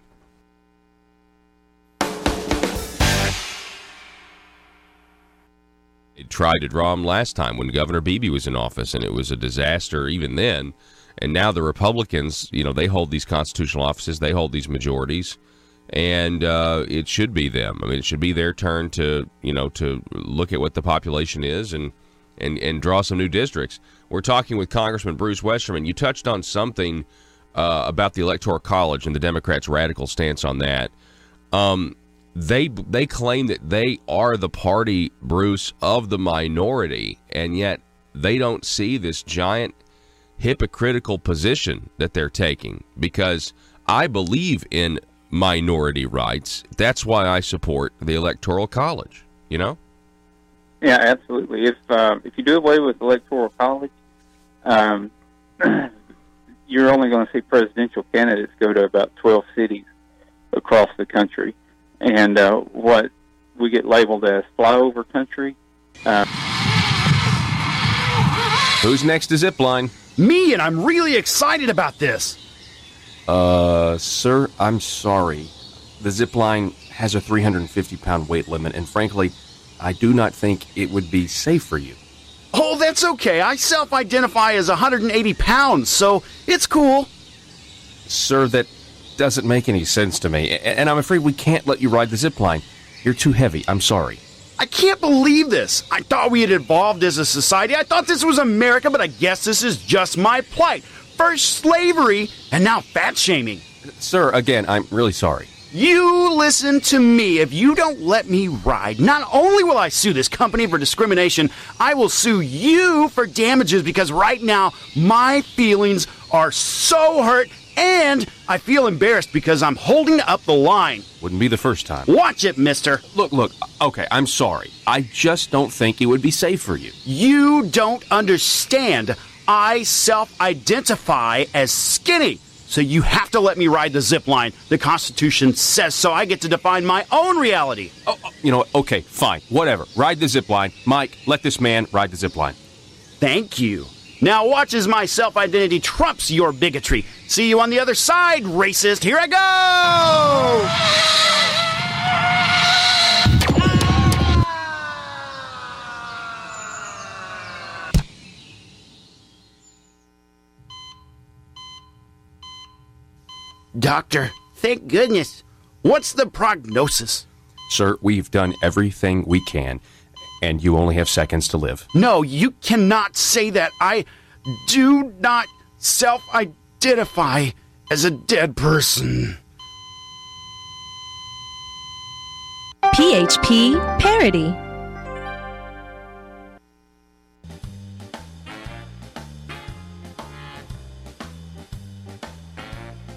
They tried to draw him last time when Governor Beebe was in office, and it was a disaster even then. And now the Republicans, they hold these constitutional offices, they hold these majorities, and it should be them. I mean, it should be their turn to look at what the population is and draw some new districts. We're talking with Congressman Bruce Westerman. You touched on something about the Electoral College and the Democrats' radical stance on that. They claim that they are the party, Bruce, of the minority, and yet they don't see this giant hypocritical position that they're taking, because I believe in minority rights. That's why I support the Electoral College, Yeah, absolutely. If you do away with Electoral College, you're only going to see presidential candidates go to about 12 cities across the country. And what we get labeled as flyover country. Who's next to Zipline? Me, and I'm really excited about this. Sir, I'm sorry. The Zipline has a 350-pound weight limit, and frankly, I do not think it would be safe for you. Oh, that's okay. I self-identify as 180 pounds, so it's cool. Sir, that doesn't make any sense to me, and I'm afraid we can't let you ride the Zipline. You're too heavy. I'm sorry. I can't believe this. I thought we had evolved as a society. I thought this was America, but I guess this is just my plight. First slavery, and now fat-shaming. Sir, again, I'm really sorry. You listen to me. If you don't let me ride, not only will I sue this company for discrimination, I will sue you for damages, because right now my feelings are so hurt, and I feel embarrassed because I'm holding up the line. Wouldn't be the first time. Watch it, mister. Look, okay, I'm sorry. I just don't think it would be safe for you. You don't understand. I self-identify as skinny, so you have to let me ride the zip line. The Constitution says so. I get to define my own reality. Okay, fine, whatever. Ride the zip line. Mike, let this man ride the zip line. Thank you. Now watch as my self-identity trumps your bigotry. See you on the other side, racist. Here I go! Doctor, thank goodness. What's the prognosis? Sir, we've done everything we can, and you only have seconds to live. No, you cannot say that. I do not self-identify as a dead person. PHP Parody.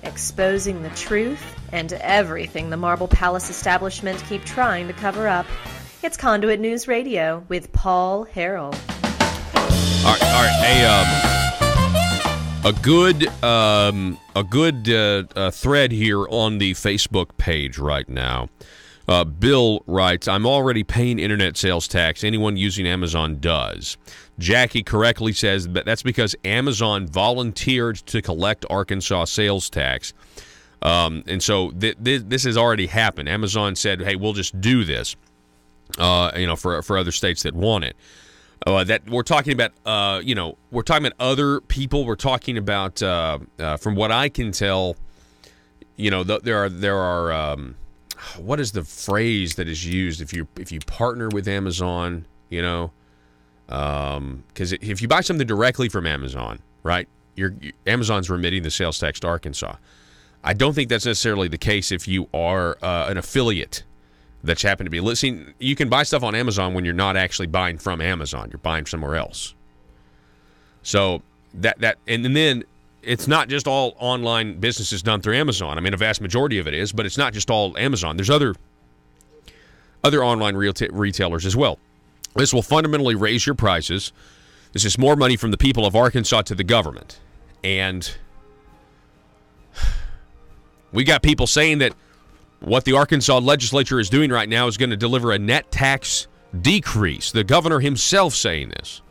Exposing the truth and everything the Marble Palace establishment keep trying to cover up. It's Conduit News Radio with Paul Harrell. All right. A good thread here on the Facebook page right now. Bill writes, I'm already paying internet sales tax. Anyone using Amazon does. Jackie correctly says that's because Amazon volunteered to collect Arkansas sales tax. And so this has already happened. Amazon said, hey, we'll just do this, for other states that want it. That we're talking about, we're talking about other people. We're talking about, from what I can tell, there are what is the phrase that is used if you partner with Amazon, because if you buy something directly from Amazon, right, Amazon's remitting the sales tax to Arkansas. I don't think that's necessarily the case if you are an affiliate that's happened to be listening. You can buy stuff on Amazon when you're not actually buying from Amazon. You're buying somewhere else. So and then it's not just all online businesses done through Amazon. I mean, a vast majority of it is, but it's not just all Amazon. There's other online retailers as well. This will fundamentally raise your prices. This is more money from the people of Arkansas to the government. And We got people saying that what the Arkansas legislature is doing right now is going to deliver a net tax decrease. The governor himself saying this.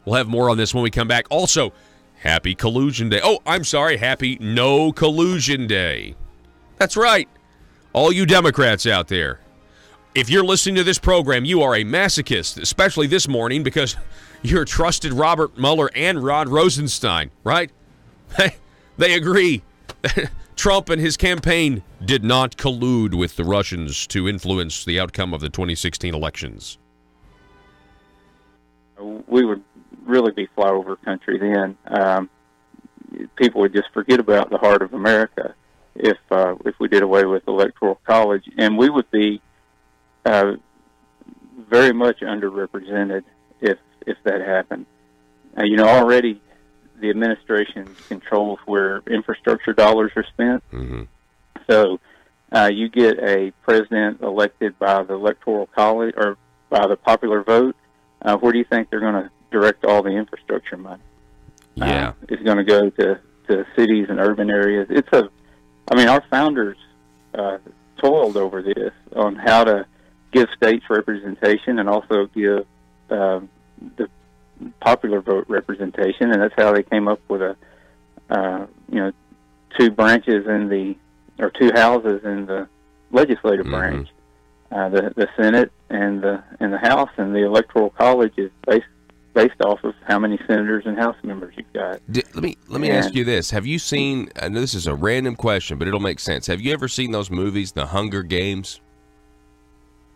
We'll have more on this when we come back. Also, happy Collusion Day. Oh, I'm sorry, happy No Collusion Day. That's right. All you Democrats out there. If you're listening to this program, you are a masochist, especially this morning because you're trusted Robert Mueller and Rod Rosenstein, right? They agree. Trump and his campaign did not collude with the Russians to influence the outcome of the 2016 elections. We would really be flyover country then. People would just forget about the heart of America if we did away with the Electoral College, and we would be very much underrepresented if that happened. Already the administration controls where infrastructure dollars are spent. Mm-hmm. So you get a president elected by the Electoral College or by the popular vote. Where do you think they're going to direct all the infrastructure money? Yeah. It's going to go to cities and urban areas. Our founders toiled over this on how to give states representation and also give the popular vote representation, and that's how they came up with two branches two houses in the legislative branch, the Senate and the House, and the Electoral College is based off of how many senators and House members you've got. Let me ask you this: have you seen? I know this is a random question, but it'll make sense. Have you ever seen those movies, The Hunger Games?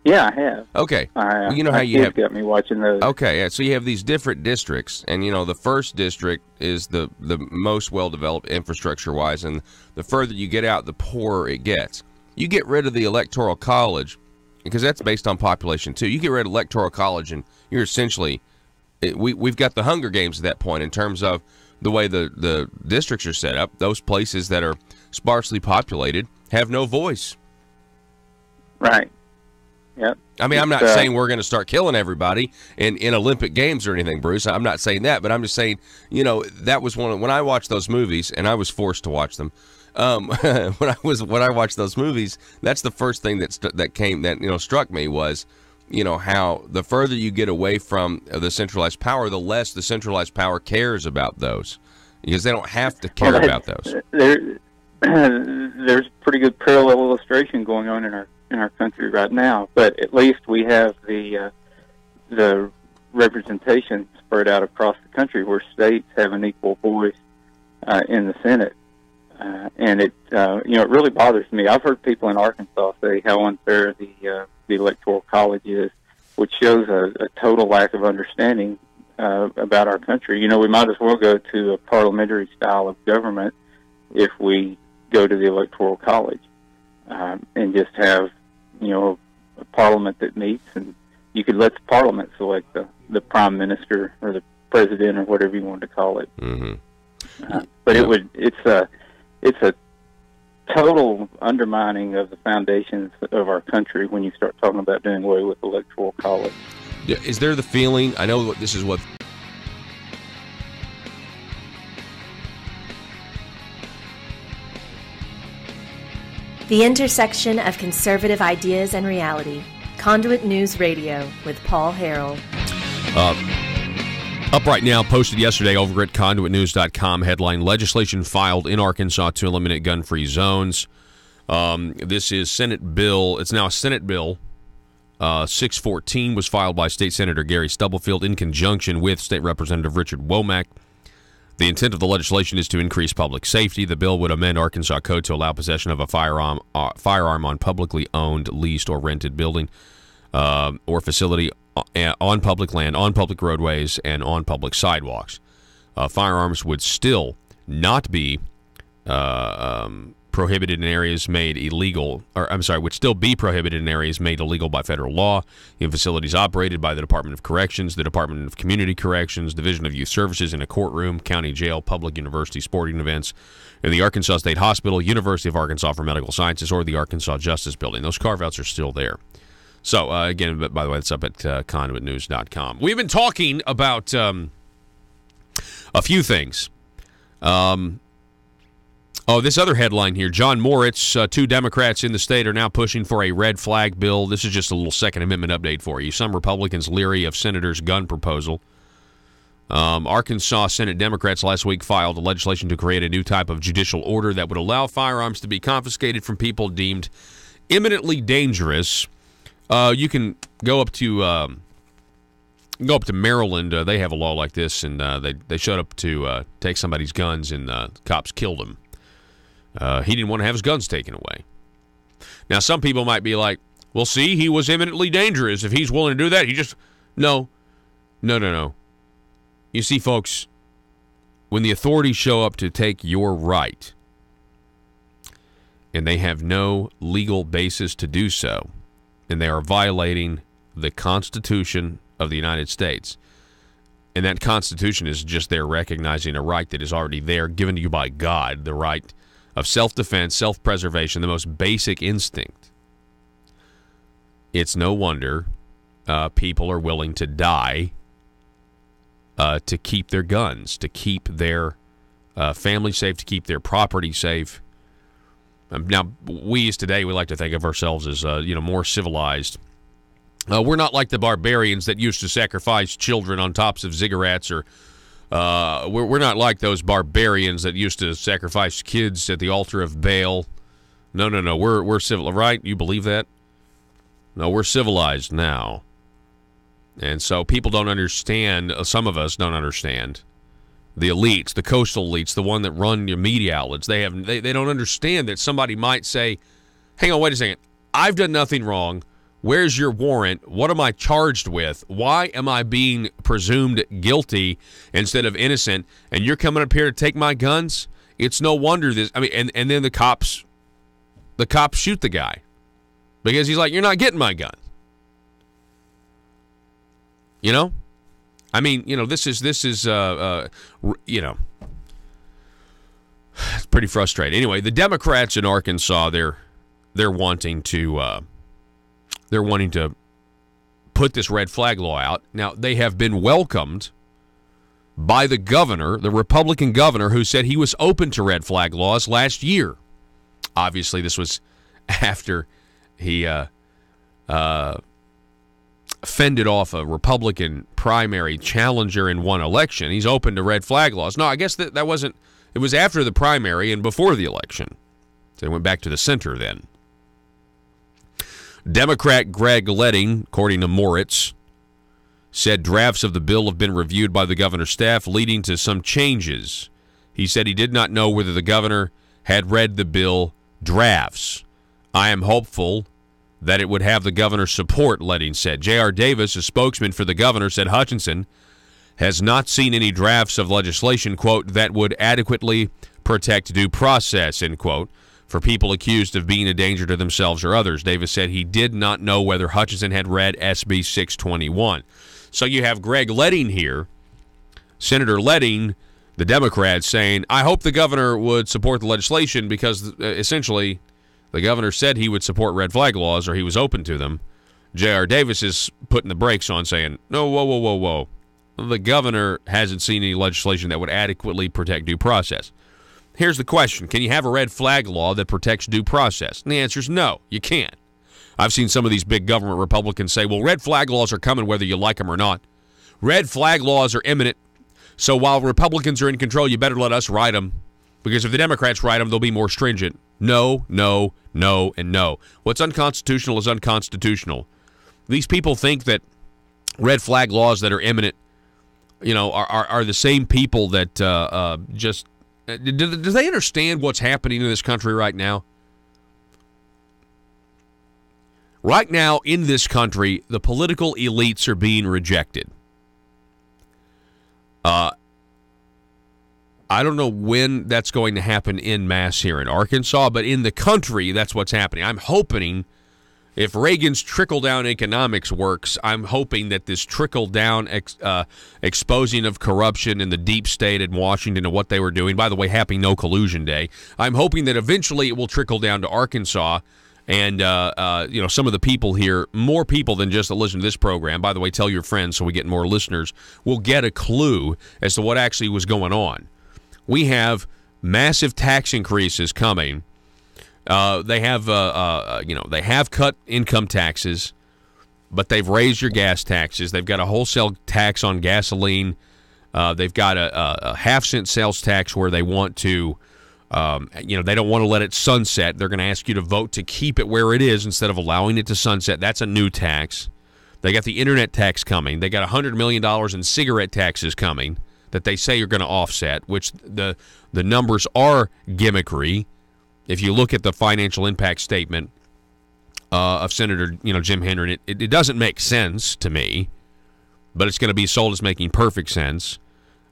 Yeah, I have. Okay. How you have got me watching those. Okay, so you have these different districts, and the first district is the most well-developed infrastructure-wise, and the further you get out, the poorer it gets. You get rid of the Electoral College, because that's based on population too. You get rid of Electoral College, and you're essentially we've got the Hunger Games at that point in terms of the way the districts are set up. Those places that are sparsely populated have no voice. Right. Yep. I'm not saying we're going to start killing everybody in Olympic Games or anything, Bruce. I'm not saying that, but I'm just saying, that was when I watched those movies, and I was forced to watch them. When I watched those movies, that's the first thing that struck me was, how the further you get away from the centralized power, the less the centralized power cares about those, because they don't have to care about those. There's a pretty good parallel illustration going on in our country right now, but at least we have the representation spread out across the country where states have an equal voice in the Senate, and it really bothers me. I've heard people in Arkansas say how unfair the Electoral College is, which shows a total lack of understanding about our country. We might as well go to a parliamentary style of government if we go to the Electoral College and just have a parliament that meets, and you could let the parliament select the prime minister or the president or whatever you want to call it. Mm-hmm. But it's a total undermining of the foundations of our country when you start talking about doing away with the Electoral College. Is there the feeling? I know this is what. The intersection of conservative ideas and reality. Conduit News Radio with Paul Harrell. Up right now, posted yesterday over at conduitnews.com, headline, legislation filed in Arkansas to eliminate gun-free zones. This is Senate bill. It's now a Senate bill. 614 was filed by State Senator Gary Stubblefield in conjunction with State Representative Richard Womack. The intent of the legislation is to increase public safety. The bill would amend Arkansas Code to allow possession of a firearm on publicly owned, leased, or rented building or facility on public land, on public roadways, and on public sidewalks. Firearms would still not be prohibited in areas made illegal, would still be prohibited in areas made illegal by federal law, in facilities operated by the Department of Corrections, the Department of Community Corrections, Division of Youth Services, in a courtroom, county jail, public university sporting events, in the Arkansas State Hospital, University of Arkansas for Medical Sciences, or the Arkansas Justice Building. Those carve-outs are still there. So, again, by the way, it's up at conduitnews.com. We've been talking about a few things. Oh, this other headline here. John Moritz, 2 Democrats in the state are now pushing for a red flag bill. This is just a little Second Amendment update for you. Some Republicans leery of Senator's gun proposal. Arkansas Senate Democrats last week filed a legislation to create a new type of judicial order that would allow firearms to be confiscated from people deemed imminently dangerous. You can go up to Maryland. They have a law like this, and they showed up to take somebody's guns, and cops killed him. He didn't want to have his guns taken away. Now, some people might be like, well, see, he was imminently dangerous. If he's willing to do that, he just... No. You see, folks, when the authorities show up to take your right, and they have no legal basis to do so, and they are violating the Constitution of the United States, and that Constitution is just there recognizing a right that is already there, given to you by God, the right of self-defense, self-preservation, the most basic instinct. It's no wonder people are willing to die to keep their guns, to keep their family safe, to keep their property safe. Now, we today, we like to think of ourselves as more civilized. We're not like the barbarians that used to sacrifice children on tops of ziggurats, or we're not like those barbarians that used to sacrifice kids at the altar of Baal. No. We're civil, right? You believe that? No, we're civilized now. And so people don't understand, some of us don't understand, the elites, the coastal elites, the one that run your media outlets. They don't understand that somebody might say, hang on, wait a second, I've done nothing wrong. Where's your warrant? What am I charged with? Why am I being presumed guilty instead of innocent? And you're coming up here to take my guns? It's no wonder this. I mean, and then the cops shoot the guy because he's like, you're not getting my gun. You know? I mean, this is it's pretty frustrating. Anyway, the Democrats in Arkansas, they're wanting to put this red flag law out. Now, they have been welcomed by the governor, the Republican governor, who said he was open to red flag laws last year. Obviously, this was after he fended off a Republican primary challenger in one election. He's open to red flag laws. No, I guess that wasn't. It was after the primary and before the election. So they went back to the center then. Democrat Greg Leding, according to Moritz, said drafts of the bill have been reviewed by the governor's staff, leading to some changes. He said he did not know whether the governor had read the bill drafts. I am hopeful that it would have the governor's support, Leding said. J.R. Davis, a spokesman for the governor, said Hutchinson has not seen any drafts of legislation, quote, that would adequately protect due process, end quote, for people accused of being a danger to themselves or others. Davis said he did not know whether Hutchinson had read SB 621. So you have Greg Leding here, Senator Leding, the Democrat, saying, I hope the governor would support the legislation because essentially the governor said he would support red flag laws, or he was open to them. J.R. Davis is putting the brakes on, saying, no, whoa. The governor hasn't seen any legislation that would adequately protect due process. Here's the question. Can you have a red flag law that protects due process? And the answer is no, you can't. I've seen some of these big government Republicans say, well, red flag laws are coming whether you like them or not. Red flag laws are imminent, so while Republicans are in control, you better let us write them, because if the Democrats write them, they'll be more stringent. No, and no. What's unconstitutional is unconstitutional. These people think that red flag laws that are imminent, are the same people that just... Do they understand what's happening in this country right now? Right now in this country, the political elites are being rejected. I don't know when that's going to happen en masse here in Arkansas, but in the country, that's what's happening. I'm hoping, if Reagan's trickle-down economics works, I'm hoping that this trickle-down exposing of corruption in the deep state in Washington and what they were doing, by the way, happy No Collusion Day, I'm hoping that eventually it will trickle down to Arkansas and, some of the people here, more people than just that listen to this program, by the way, tell your friends so we get more listeners, will get a clue as to what actually was going on. We have massive tax increases coming. They have cut income taxes, but they've raised your gas taxes. They've got a wholesale tax on gasoline. They've got a half-cent sales tax where they want to, they don't want to let it sunset. They're going to ask you to vote to keep it where it is instead of allowing it to sunset. That's a new tax. They got the internet tax coming. They got $100 million in cigarette taxes coming that they say are going to offset, which the numbers are gimmickry. If you look at the financial impact statement of Senator Jim Hendren, it doesn't make sense to me, but it's going to be sold as making perfect sense.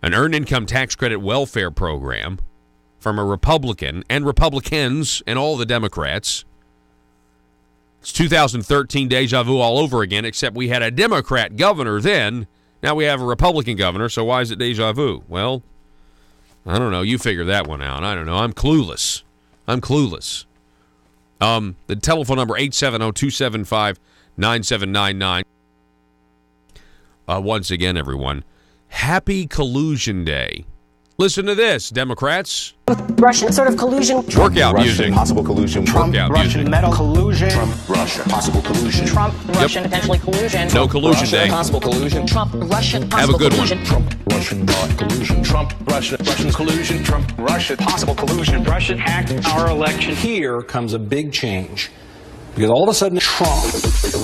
An earned income tax credit welfare program from a Republican and Republicans and all the Democrats. It's 2013 deja vu all over again, except we had a Democrat governor then. Now we have a Republican governor, so why is it deja vu? Well, I don't know. You figure that one out. I don't know. I'm clueless. The telephone number, 870-275-9799. Once again, everyone, happy Collusion Day. Listen to this, Democrats. Russian sort of collusion. Workout Russian, music. possible collusion. Trump, Workout Russian music. metal collusion. Trump, Russia, possible collusion. Trump, Russian, potentially collusion. No collusion Russia, day. possible collusion. Trump, Russian, Have possible a good collusion. one. Trump, Russian, collusion. Trump, Russia, Russian collusion. Trump, Russia, possible collusion. Russia hacked our election. Here comes a big change. Because all of a sudden, Trump,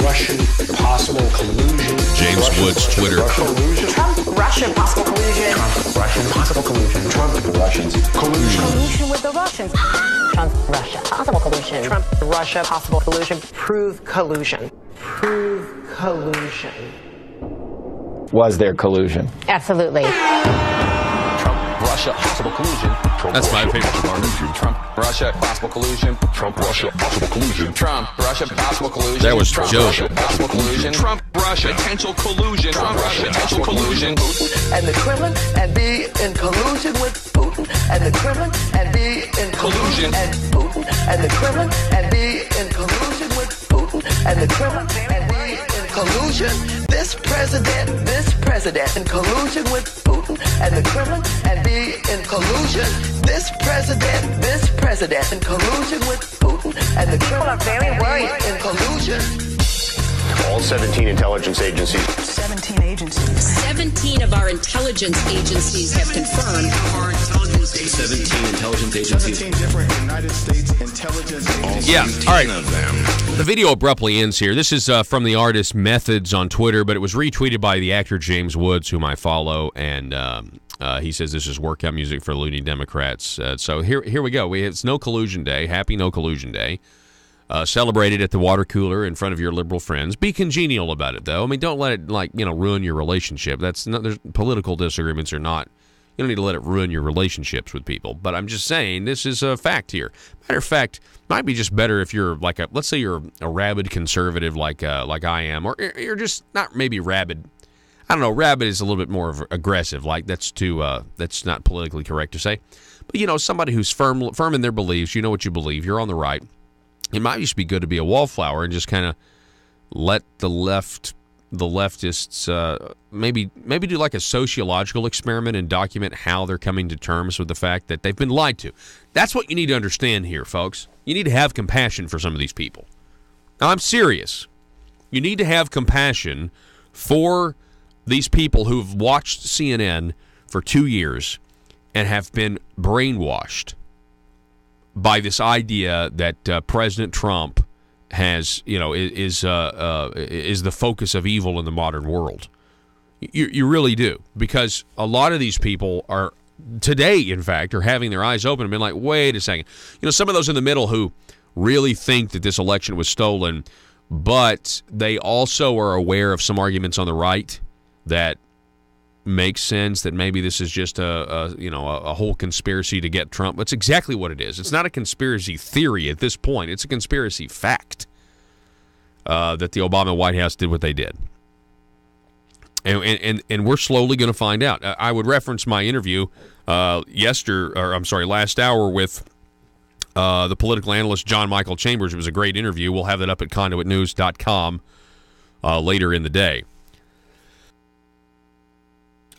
Russian, possible collusion. James Russian, Woods, Twitter. collusion. Trump, Russian, possible collusion. Trump, Russian, possible collusion. Trump, the Russians, collusion. Collusion with the Russians. Trump, Russia, possible collusion. Trump, Russia, possible collusion. Prove collusion. Prove collusion. Was there collusion? Absolutely. Trump, Russia, possible collusion. Trump, That's my Russia, favorite part. Trump, Russia, possible collusion. Trump, Russia, possible collusion. Trump, Russia, possible collusion. That was Trump, Joe. Russia, possible collusion. Trump, Russia, potential collusion. Trump, Russia, potential collusion. And the Kremlin and be in collusion with Putin and the Kremlin and be in collusion and Putin and the Kremlin and be in collusion with Putin and the Kremlin and be in collusion. This president in collusion with Putin and the Kremlin and be in collusion. This president in collusion with Putin and the Kremlin People are very worried. in collusion. All 17 intelligence agencies. 17 agencies. 17 of our intelligence agencies have confirmed. 17 intelligence agencies. 17 different United States intelligence agencies. Yeah, all right. The video abruptly ends here. This is from the artist Methods on Twitter, but it was retweeted by the actor James Woods, whom I follow, and he says this is workout music for loony Democrats. So here we go. It's No Collusion Day. Happy No Collusion Day. Celebrate it at the water cooler in front of your liberal friends. Be congenial about it, though. I mean, don't let it ruin your relationship. There's political disagreements or not. You don't need to let it ruin your relationships with people. But I'm just saying this is a fact here. Matter of fact, might be just better if you're let's say you're a rabid conservative like I am, or you're just not maybe rabid. I don't know. Rabid is a little bit more aggressive. That's not politically correct to say. But somebody who's firm in their beliefs. You know what you believe. You're on the right. It might just be good to be a wallflower and just kind of let the leftists maybe do like a sociological experiment and document how they're coming to terms with the fact that they've been lied to. That's what you need to understand here, folks. You need to have compassion for some of these people. Now, I'm serious. You need to have compassion for these people who've watched CNN for 2 years and have been brainwashed by this idea that President Trump has, is the focus of evil in the modern world. You really do, because a lot of these people are today, in fact, are having their eyes open and been like, wait a second. Some of those in the middle who really think that this election was stolen, but they also are aware of some arguments on the right that make sense, that maybe this is just a whole conspiracy to get Trump. That's exactly what it is. It's not a conspiracy theory at this point. It's a conspiracy fact that the Obama White House did what they did. And we're slowly going to find out. I would reference my interview last hour with the political analyst John Michael Chambers. It was a great interview. We'll have that up at conduitnews.com later in the day.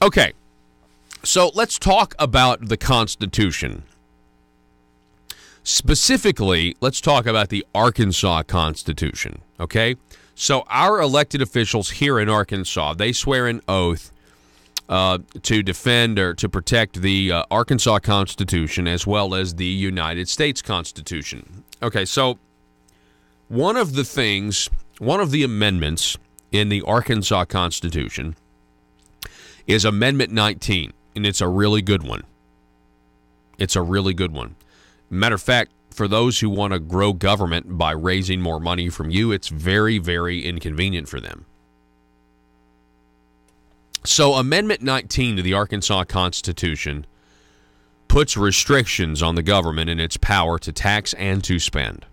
Okay, so let's talk about the Constitution. Specifically, let's talk about the Arkansas Constitution, okay? So our elected officials here in Arkansas, they swear an oath to defend or to protect the Arkansas Constitution as well as the United States Constitution. Okay, so one of the amendments in the Arkansas Constitution is Amendment 19, and it's a really good one. It's a really good one. Matter of fact, for those who want to grow government by raising more money from you, it's very, very inconvenient for them. So Amendment 19 to the Arkansas Constitution puts restrictions on the government and its power to tax and to spend.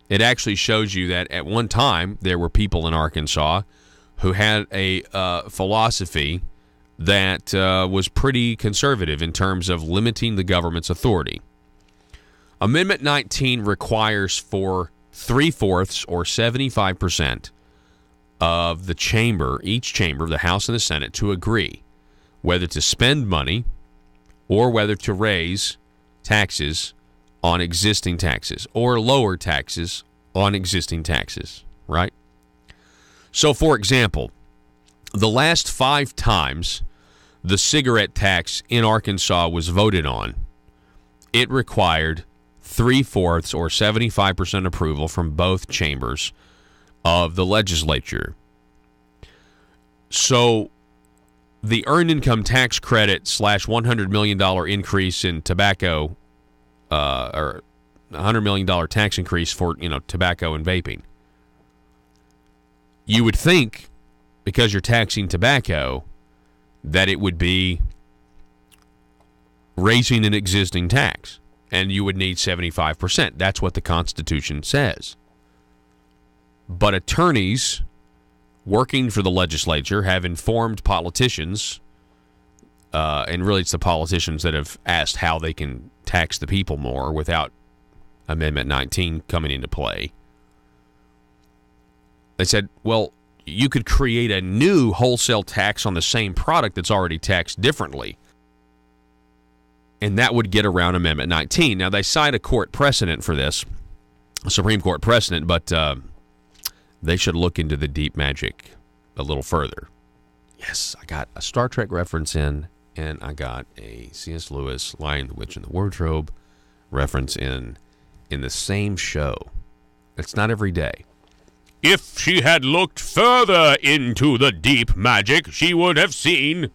It actually shows you that at one time there were people in Arkansas who had a philosophy that was pretty conservative in terms of limiting the government's authority. Amendment 19 requires for 3/4 or 75% of the chamber, each chamber, the House and the Senate, to agree whether to spend money or whether to raise taxes on existing taxes or lower taxes on existing taxes, right? So, for example, the last 5 times the cigarette tax in Arkansas was voted on, it required 3/4 or 75% approval from both chambers of the legislature. So the earned income tax credit / $100 million increase in tobacco, or $100 million tax increase for tobacco and vaping. You would think, because you're taxing tobacco, that it would be raising an existing tax, and you would need 75%. That's what the Constitution says. But attorneys working for the legislature have informed politicians, and really it's the politicians that have asked how they can tax the people more without Amendment 19 coming into play. They said, well, you could create a new wholesale tax on the same product that's already taxed differently, and that would get around Amendment 19. Now, they cite a court precedent for this, a Supreme Court precedent, but they should look into the deep magic a little further. Yes, I got a Star Trek reference in, and I got a C.S. Lewis, Lion, the Witch, and the Wardrobe reference in the same show. It's not every day. If she had looked further into the deep magic, she would have seen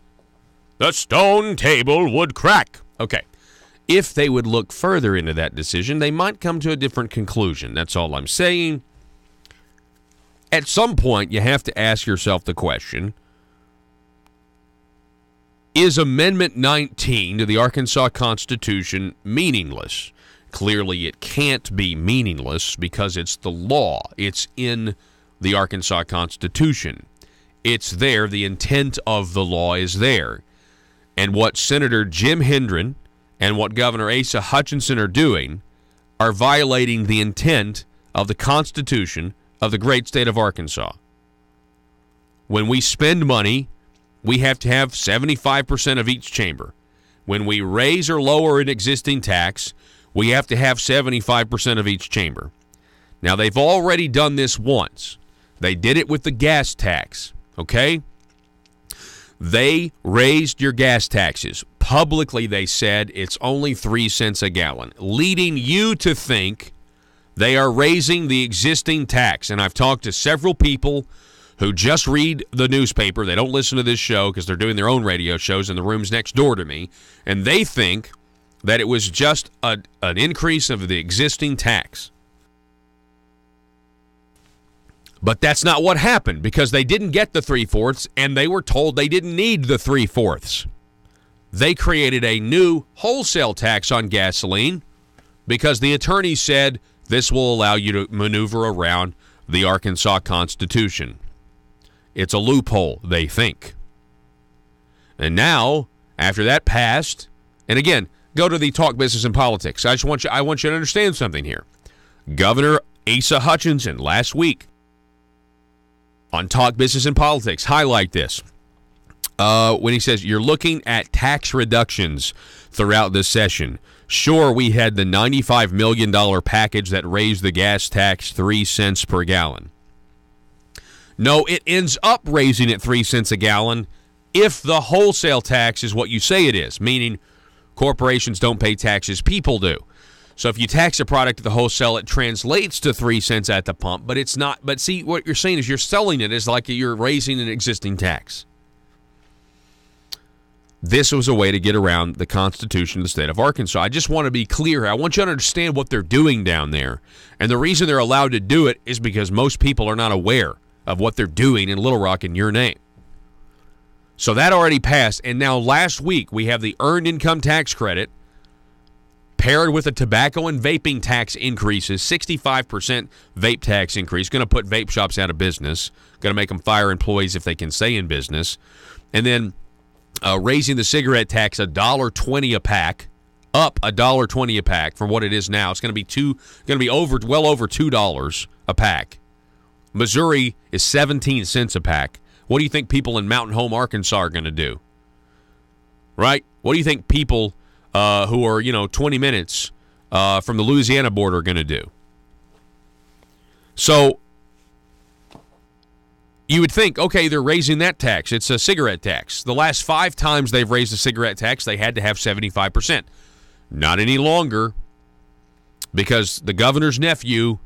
the stone table would crack. Okay. If they would look further into that decision, they might come to a different conclusion. That's all I'm saying. At some point, you have to ask yourself the question, is Amendment 19 to the Arkansas Constitution meaningless? Clearly, it can't be meaningless because it's the law. It's in the Arkansas Constitution. It's there. The intent of the law is there. And what Senator Jim Hendren and what Governor Asa Hutchinson are doing are violating the intent of the Constitution of the great state of Arkansas. When we spend money, we have to have 75% of each chamber. When we raise or lower an existing tax, we have to have 75% of each chamber. Now, they've already done this once. They did it with the gas tax, okay? They raised your gas taxes. Publicly, they said it's only 3 cents a gallon, leading you to think they are raising the existing tax. And I've talked to several people who just read the newspaper. They don't listen to this show because they're doing their own radio shows in the rooms next door to me, and they think that it was just an increase of the existing tax. But that's not what happened, because they didn't get the 3/4, and they were told they didn't need the 3/4. They created a new wholesale tax on gasoline because the attorney said this will allow you to maneuver around the Arkansas Constitution. It's a loophole, they think. And now, after that passed, and again, go to the Talk Business and Politics. I want you to understand something here. Governor Asa Hutchinson last week on Talk Business and Politics highlight this. when he says you're looking at tax reductions throughout this session. Sure, we had the $95 million package that raised the gas tax 3 cents per gallon. No, it ends up raising it 3 cents a gallon if the wholesale tax is what you say it is, meaning corporations don't pay taxes, people do. So if you tax a product at the wholesale, it translates to 3 cents at the pump, but it's not. But see, what you're saying is you're selling it as like you're raising an existing tax. This was a way to get around the Constitution of the state of Arkansas. I just want to be clear. I want you to understand what they're doing down there. And the reason they're allowed to do it is because most people are not aware of what they're doing in Little Rock in your name. So that already passed. And now last week we have the earned income tax credit paired with the tobacco and vaping tax increases, 65% vape tax increase, going to put vape shops out of business, going to make them fire employees if they can stay in business. And then raising the cigarette tax $1.20 a pack, up $1.20 a pack from what it is now. It's going to be well over $2 a pack. Missouri is 17 cents a pack. What do you think people in Mountain Home, Arkansas are going to do? Right? What do you think people who are 20 minutes from the Louisiana border are going to do? So you would think, okay, they're raising that tax. It's a cigarette tax. The last 5 times they've raised a cigarette tax, they had to have 75%. Not any longer, because the governor's nephew,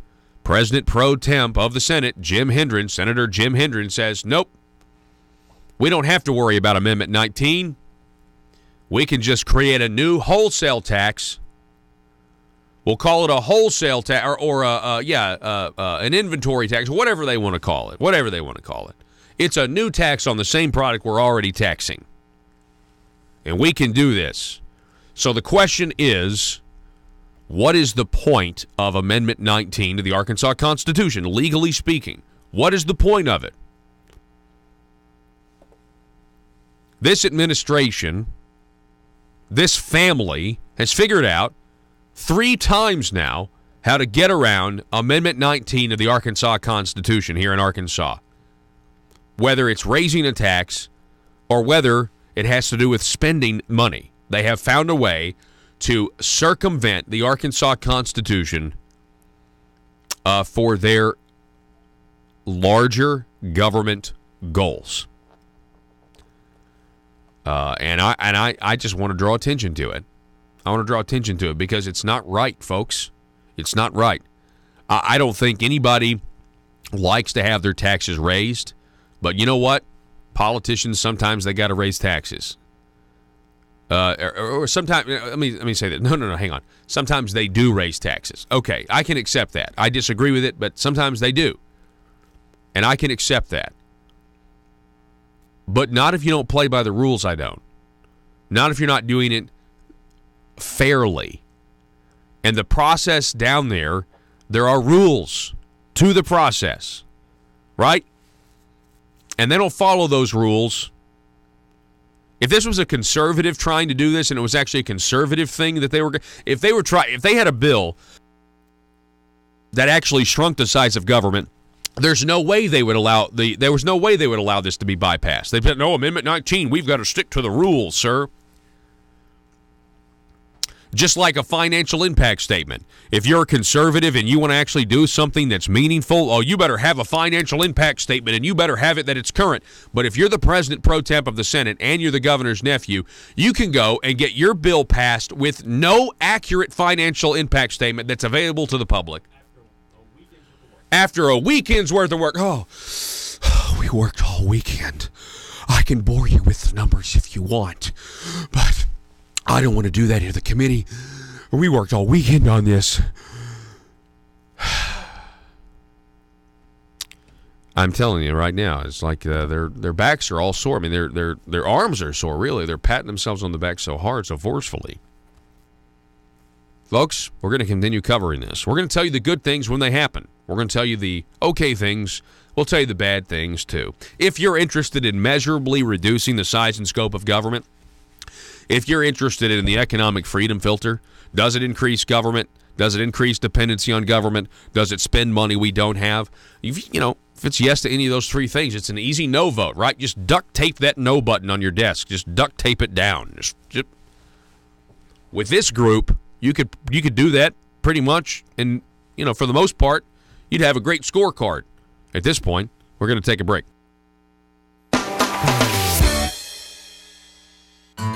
President Pro Temp of the Senate, Senator Jim Hendren, says, nope, we don't have to worry about Amendment 19. We can just create a new wholesale tax. We'll call it a wholesale tax or an inventory tax, whatever they want to call it. It's a new tax on the same product we're already taxing. And we can do this. So the question is, what is the point of Amendment 19 to the Arkansas Constitution, legally speaking? What is the point of it? This administration, this family, has figured out 3 times now how to get around Amendment 19 of the Arkansas Constitution here in Arkansas. Whether it's raising a tax or whether it has to do with spending money, they have found a way to circumvent the Arkansas Constitution for their larger government goals. And I just want to draw attention to it. I want to draw attention to it because it's not right, folks. It's not right. I don't think anybody likes to have their taxes raised, but you know what? Politicians, sometimes they got to raise taxes. Or sometimes, let me say that. No, hang on. Sometimes they do raise taxes. Okay, I can accept that. I disagree with it, but sometimes they do. And I can accept that. But not if you don't play by the rules, I don't. Not if you're not doing it fairly. And the process down there are rules to the process, right? And they don't follow those rules. If this was a conservative trying to do this and it was actually a conservative thing that if they had a bill that actually shrunk the size of government, there's no way they would allow this to be bypassed. They've said, no, Amendment 19, we've got to stick to the rules, sir. Just like a financial impact statement. If you're a conservative and you want to actually do something that's meaningful, you better have a financial impact statement and you better have it that it's current. But if you're the President Pro Temp of the Senate and you're the governor's nephew, you can go and get your bill passed with no accurate financial impact statement that's available to the public. After a weekend's worth of work, we worked all weekend. I can bore you with the numbers if you want, but I don't want to do that here. The committee, we worked all weekend on this. I'm telling you right now, it's like their backs are all sore. I mean, their arms are sore, really. They're patting themselves on the back so hard, so forcefully. Folks, we're going to continue covering this. We're going to tell you the good things when they happen. We're going to tell you the okay things. We'll tell you the bad things, too. If you're interested in measurably reducing the size and scope of government, if you're interested in the economic freedom filter, does it increase government? Does it increase dependency on government? Does it spend money we don't have? If it's yes to any of those three things, it's an easy no vote, right? Just duct tape that no button on your desk. Just duct tape it down. Just with this group, you could do that pretty much, and for the most part, you'd have a great scorecard. At this point, we're going to take a break.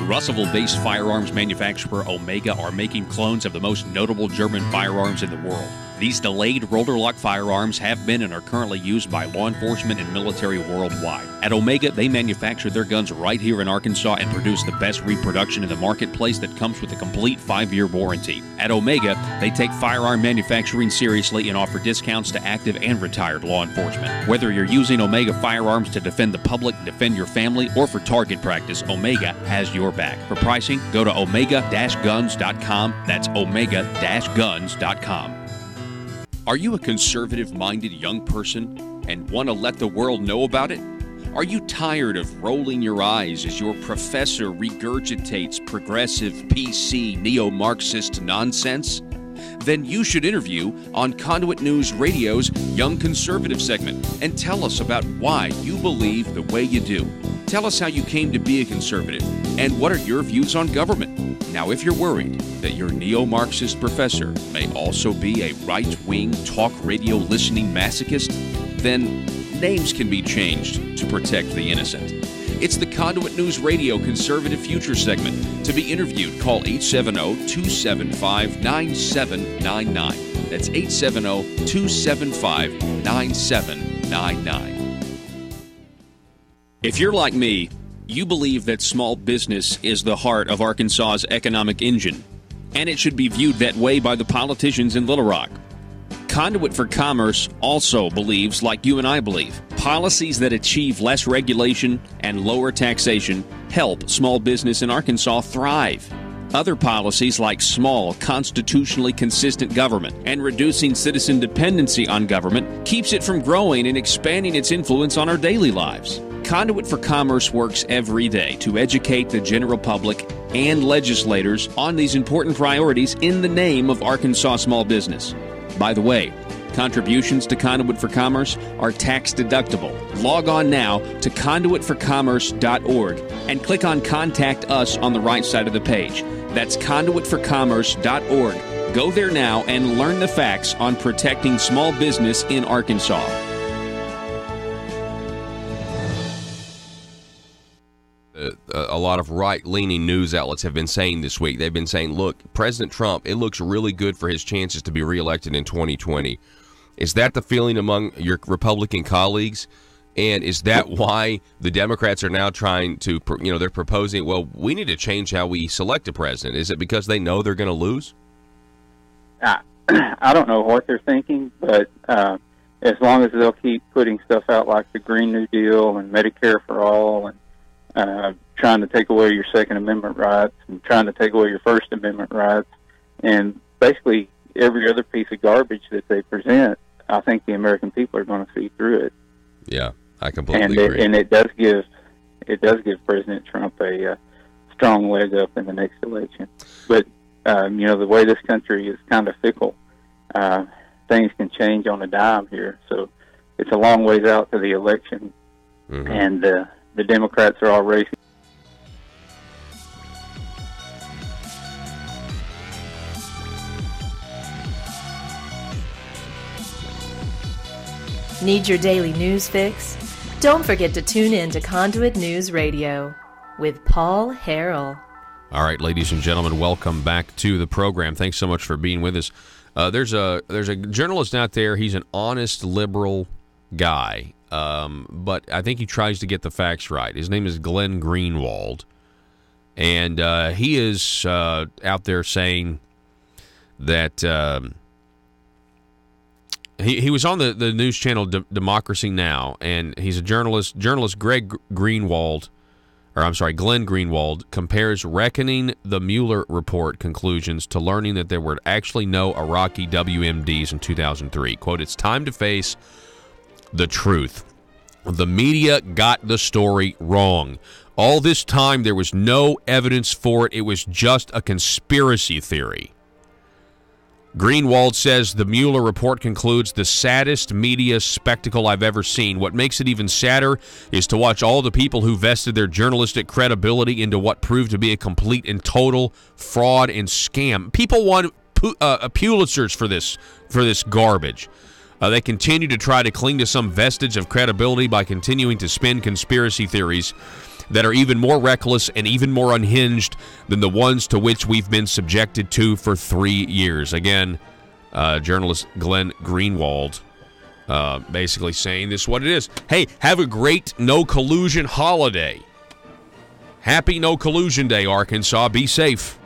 Russellville-based firearms manufacturer Omega are making clones of the most notable German firearms in the world. These delayed rotor-lock firearms have been and are currently used by law enforcement and military worldwide. At Omega, they manufacture their guns right here in Arkansas and produce the best reproduction in the marketplace that comes with a complete 5-year warranty. At Omega, they take firearm manufacturing seriously and offer discounts to active and retired law enforcement. Whether you're using Omega firearms to defend the public, defend your family, or for target practice, Omega has your back. For pricing, go to omega-guns.com. That's omega-guns.com. Are you a conservative-minded young person and want to let the world know about it? Are you tired of rolling your eyes as your professor regurgitates progressive, PC, neo-Marxist nonsense? Then you should interview on Conduit News Radio's Young Conservative segment and tell us about why you believe the way you do. Tell us how you came to be a conservative and what are your views on government. Now, if you're worried that your neo-Marxist professor may also be a right-wing talk radio listening masochist, then names can be changed to protect the innocent. It's the Conduit News Radio Conservative Future segment. To be interviewed, call 870-275-9799. That's 870-275-9799. If you're like me, you believe that small business is the heart of Arkansas's economic engine, and it should be viewed that way by the politicians in Little Rock. Conduit for Commerce also believes, like you and I believe, policies that achieve less regulation and lower taxation help small business in Arkansas thrive. Other policies like small, constitutionally consistent government and reducing citizen dependency on government keeps it from growing and expanding its influence on our daily lives. Conduit for Commerce works every day to educate the general public and legislators on these important priorities in the name of Arkansas small business. By the way, contributions to Conduit for Commerce are tax deductible. Log on now to conduitforcommerce.org and click on Contact Us on the right side of the page. That's conduitforcommerce.org. Go there now and learn the facts on protecting small business in Arkansas. A lot of right-leaning news outlets have been saying this week. They've been saying, look, President Trump, it looks really good for his chances to be reelected in 2020. Is that the feeling among your Republican colleagues? And is that why the Democrats are now trying to, they're proposing, well, we need to change how we select a president? Is it because they know they're going to lose? I don't know what they're thinking, but as long as they'll keep putting stuff out like the Green New Deal and Medicare for All and trying to take away your Second Amendment rights and trying to take away your First Amendment rights, and basically every other piece of garbage that they present, I think the American people are going to see through it. Yeah, I completely agree. And it does give President Trump a strong leg up in the next election. But the way this country is kind of fickle, things can change on a dime here. So it's a long ways out to the election, and the Democrats are all racing. Need your daily news fix? Don't forget to tune in to Conduit News Radio with Paul Harrell. All right, ladies and gentlemen, welcome back to the program. Thanks so much for being with us. There's a journalist out there. He's an honest liberal guy. But I think he tries to get the facts right. His name is Glenn Greenwald, and he is out there saying that he was on the news channel Democracy Now, and he's a journalist. Journalist Glenn Greenwald compares reckoning the Mueller report conclusions to learning that there were actually no Iraqi WMDs in 2003. Quote, "It's time to face the truth. The media got the story wrong. All this time, there was no evidence for it. It was just a conspiracy theory." Greenwald says the Mueller report concludes the saddest media spectacle I've ever seen. What makes it even sadder is to watch all the people who vested their journalistic credibility into what proved to be a complete and total fraud and scam. People want Pulitzers for this garbage. They continue to try to cling to some vestige of credibility by continuing to spin conspiracy theories that are even more reckless and even more unhinged than the ones to which we've been subjected to for 3 years. Again, journalist Glenn Greenwald basically saying this is what it is. Hey, have a great no collusion holiday. Happy No Collusion Day, Arkansas. Be safe.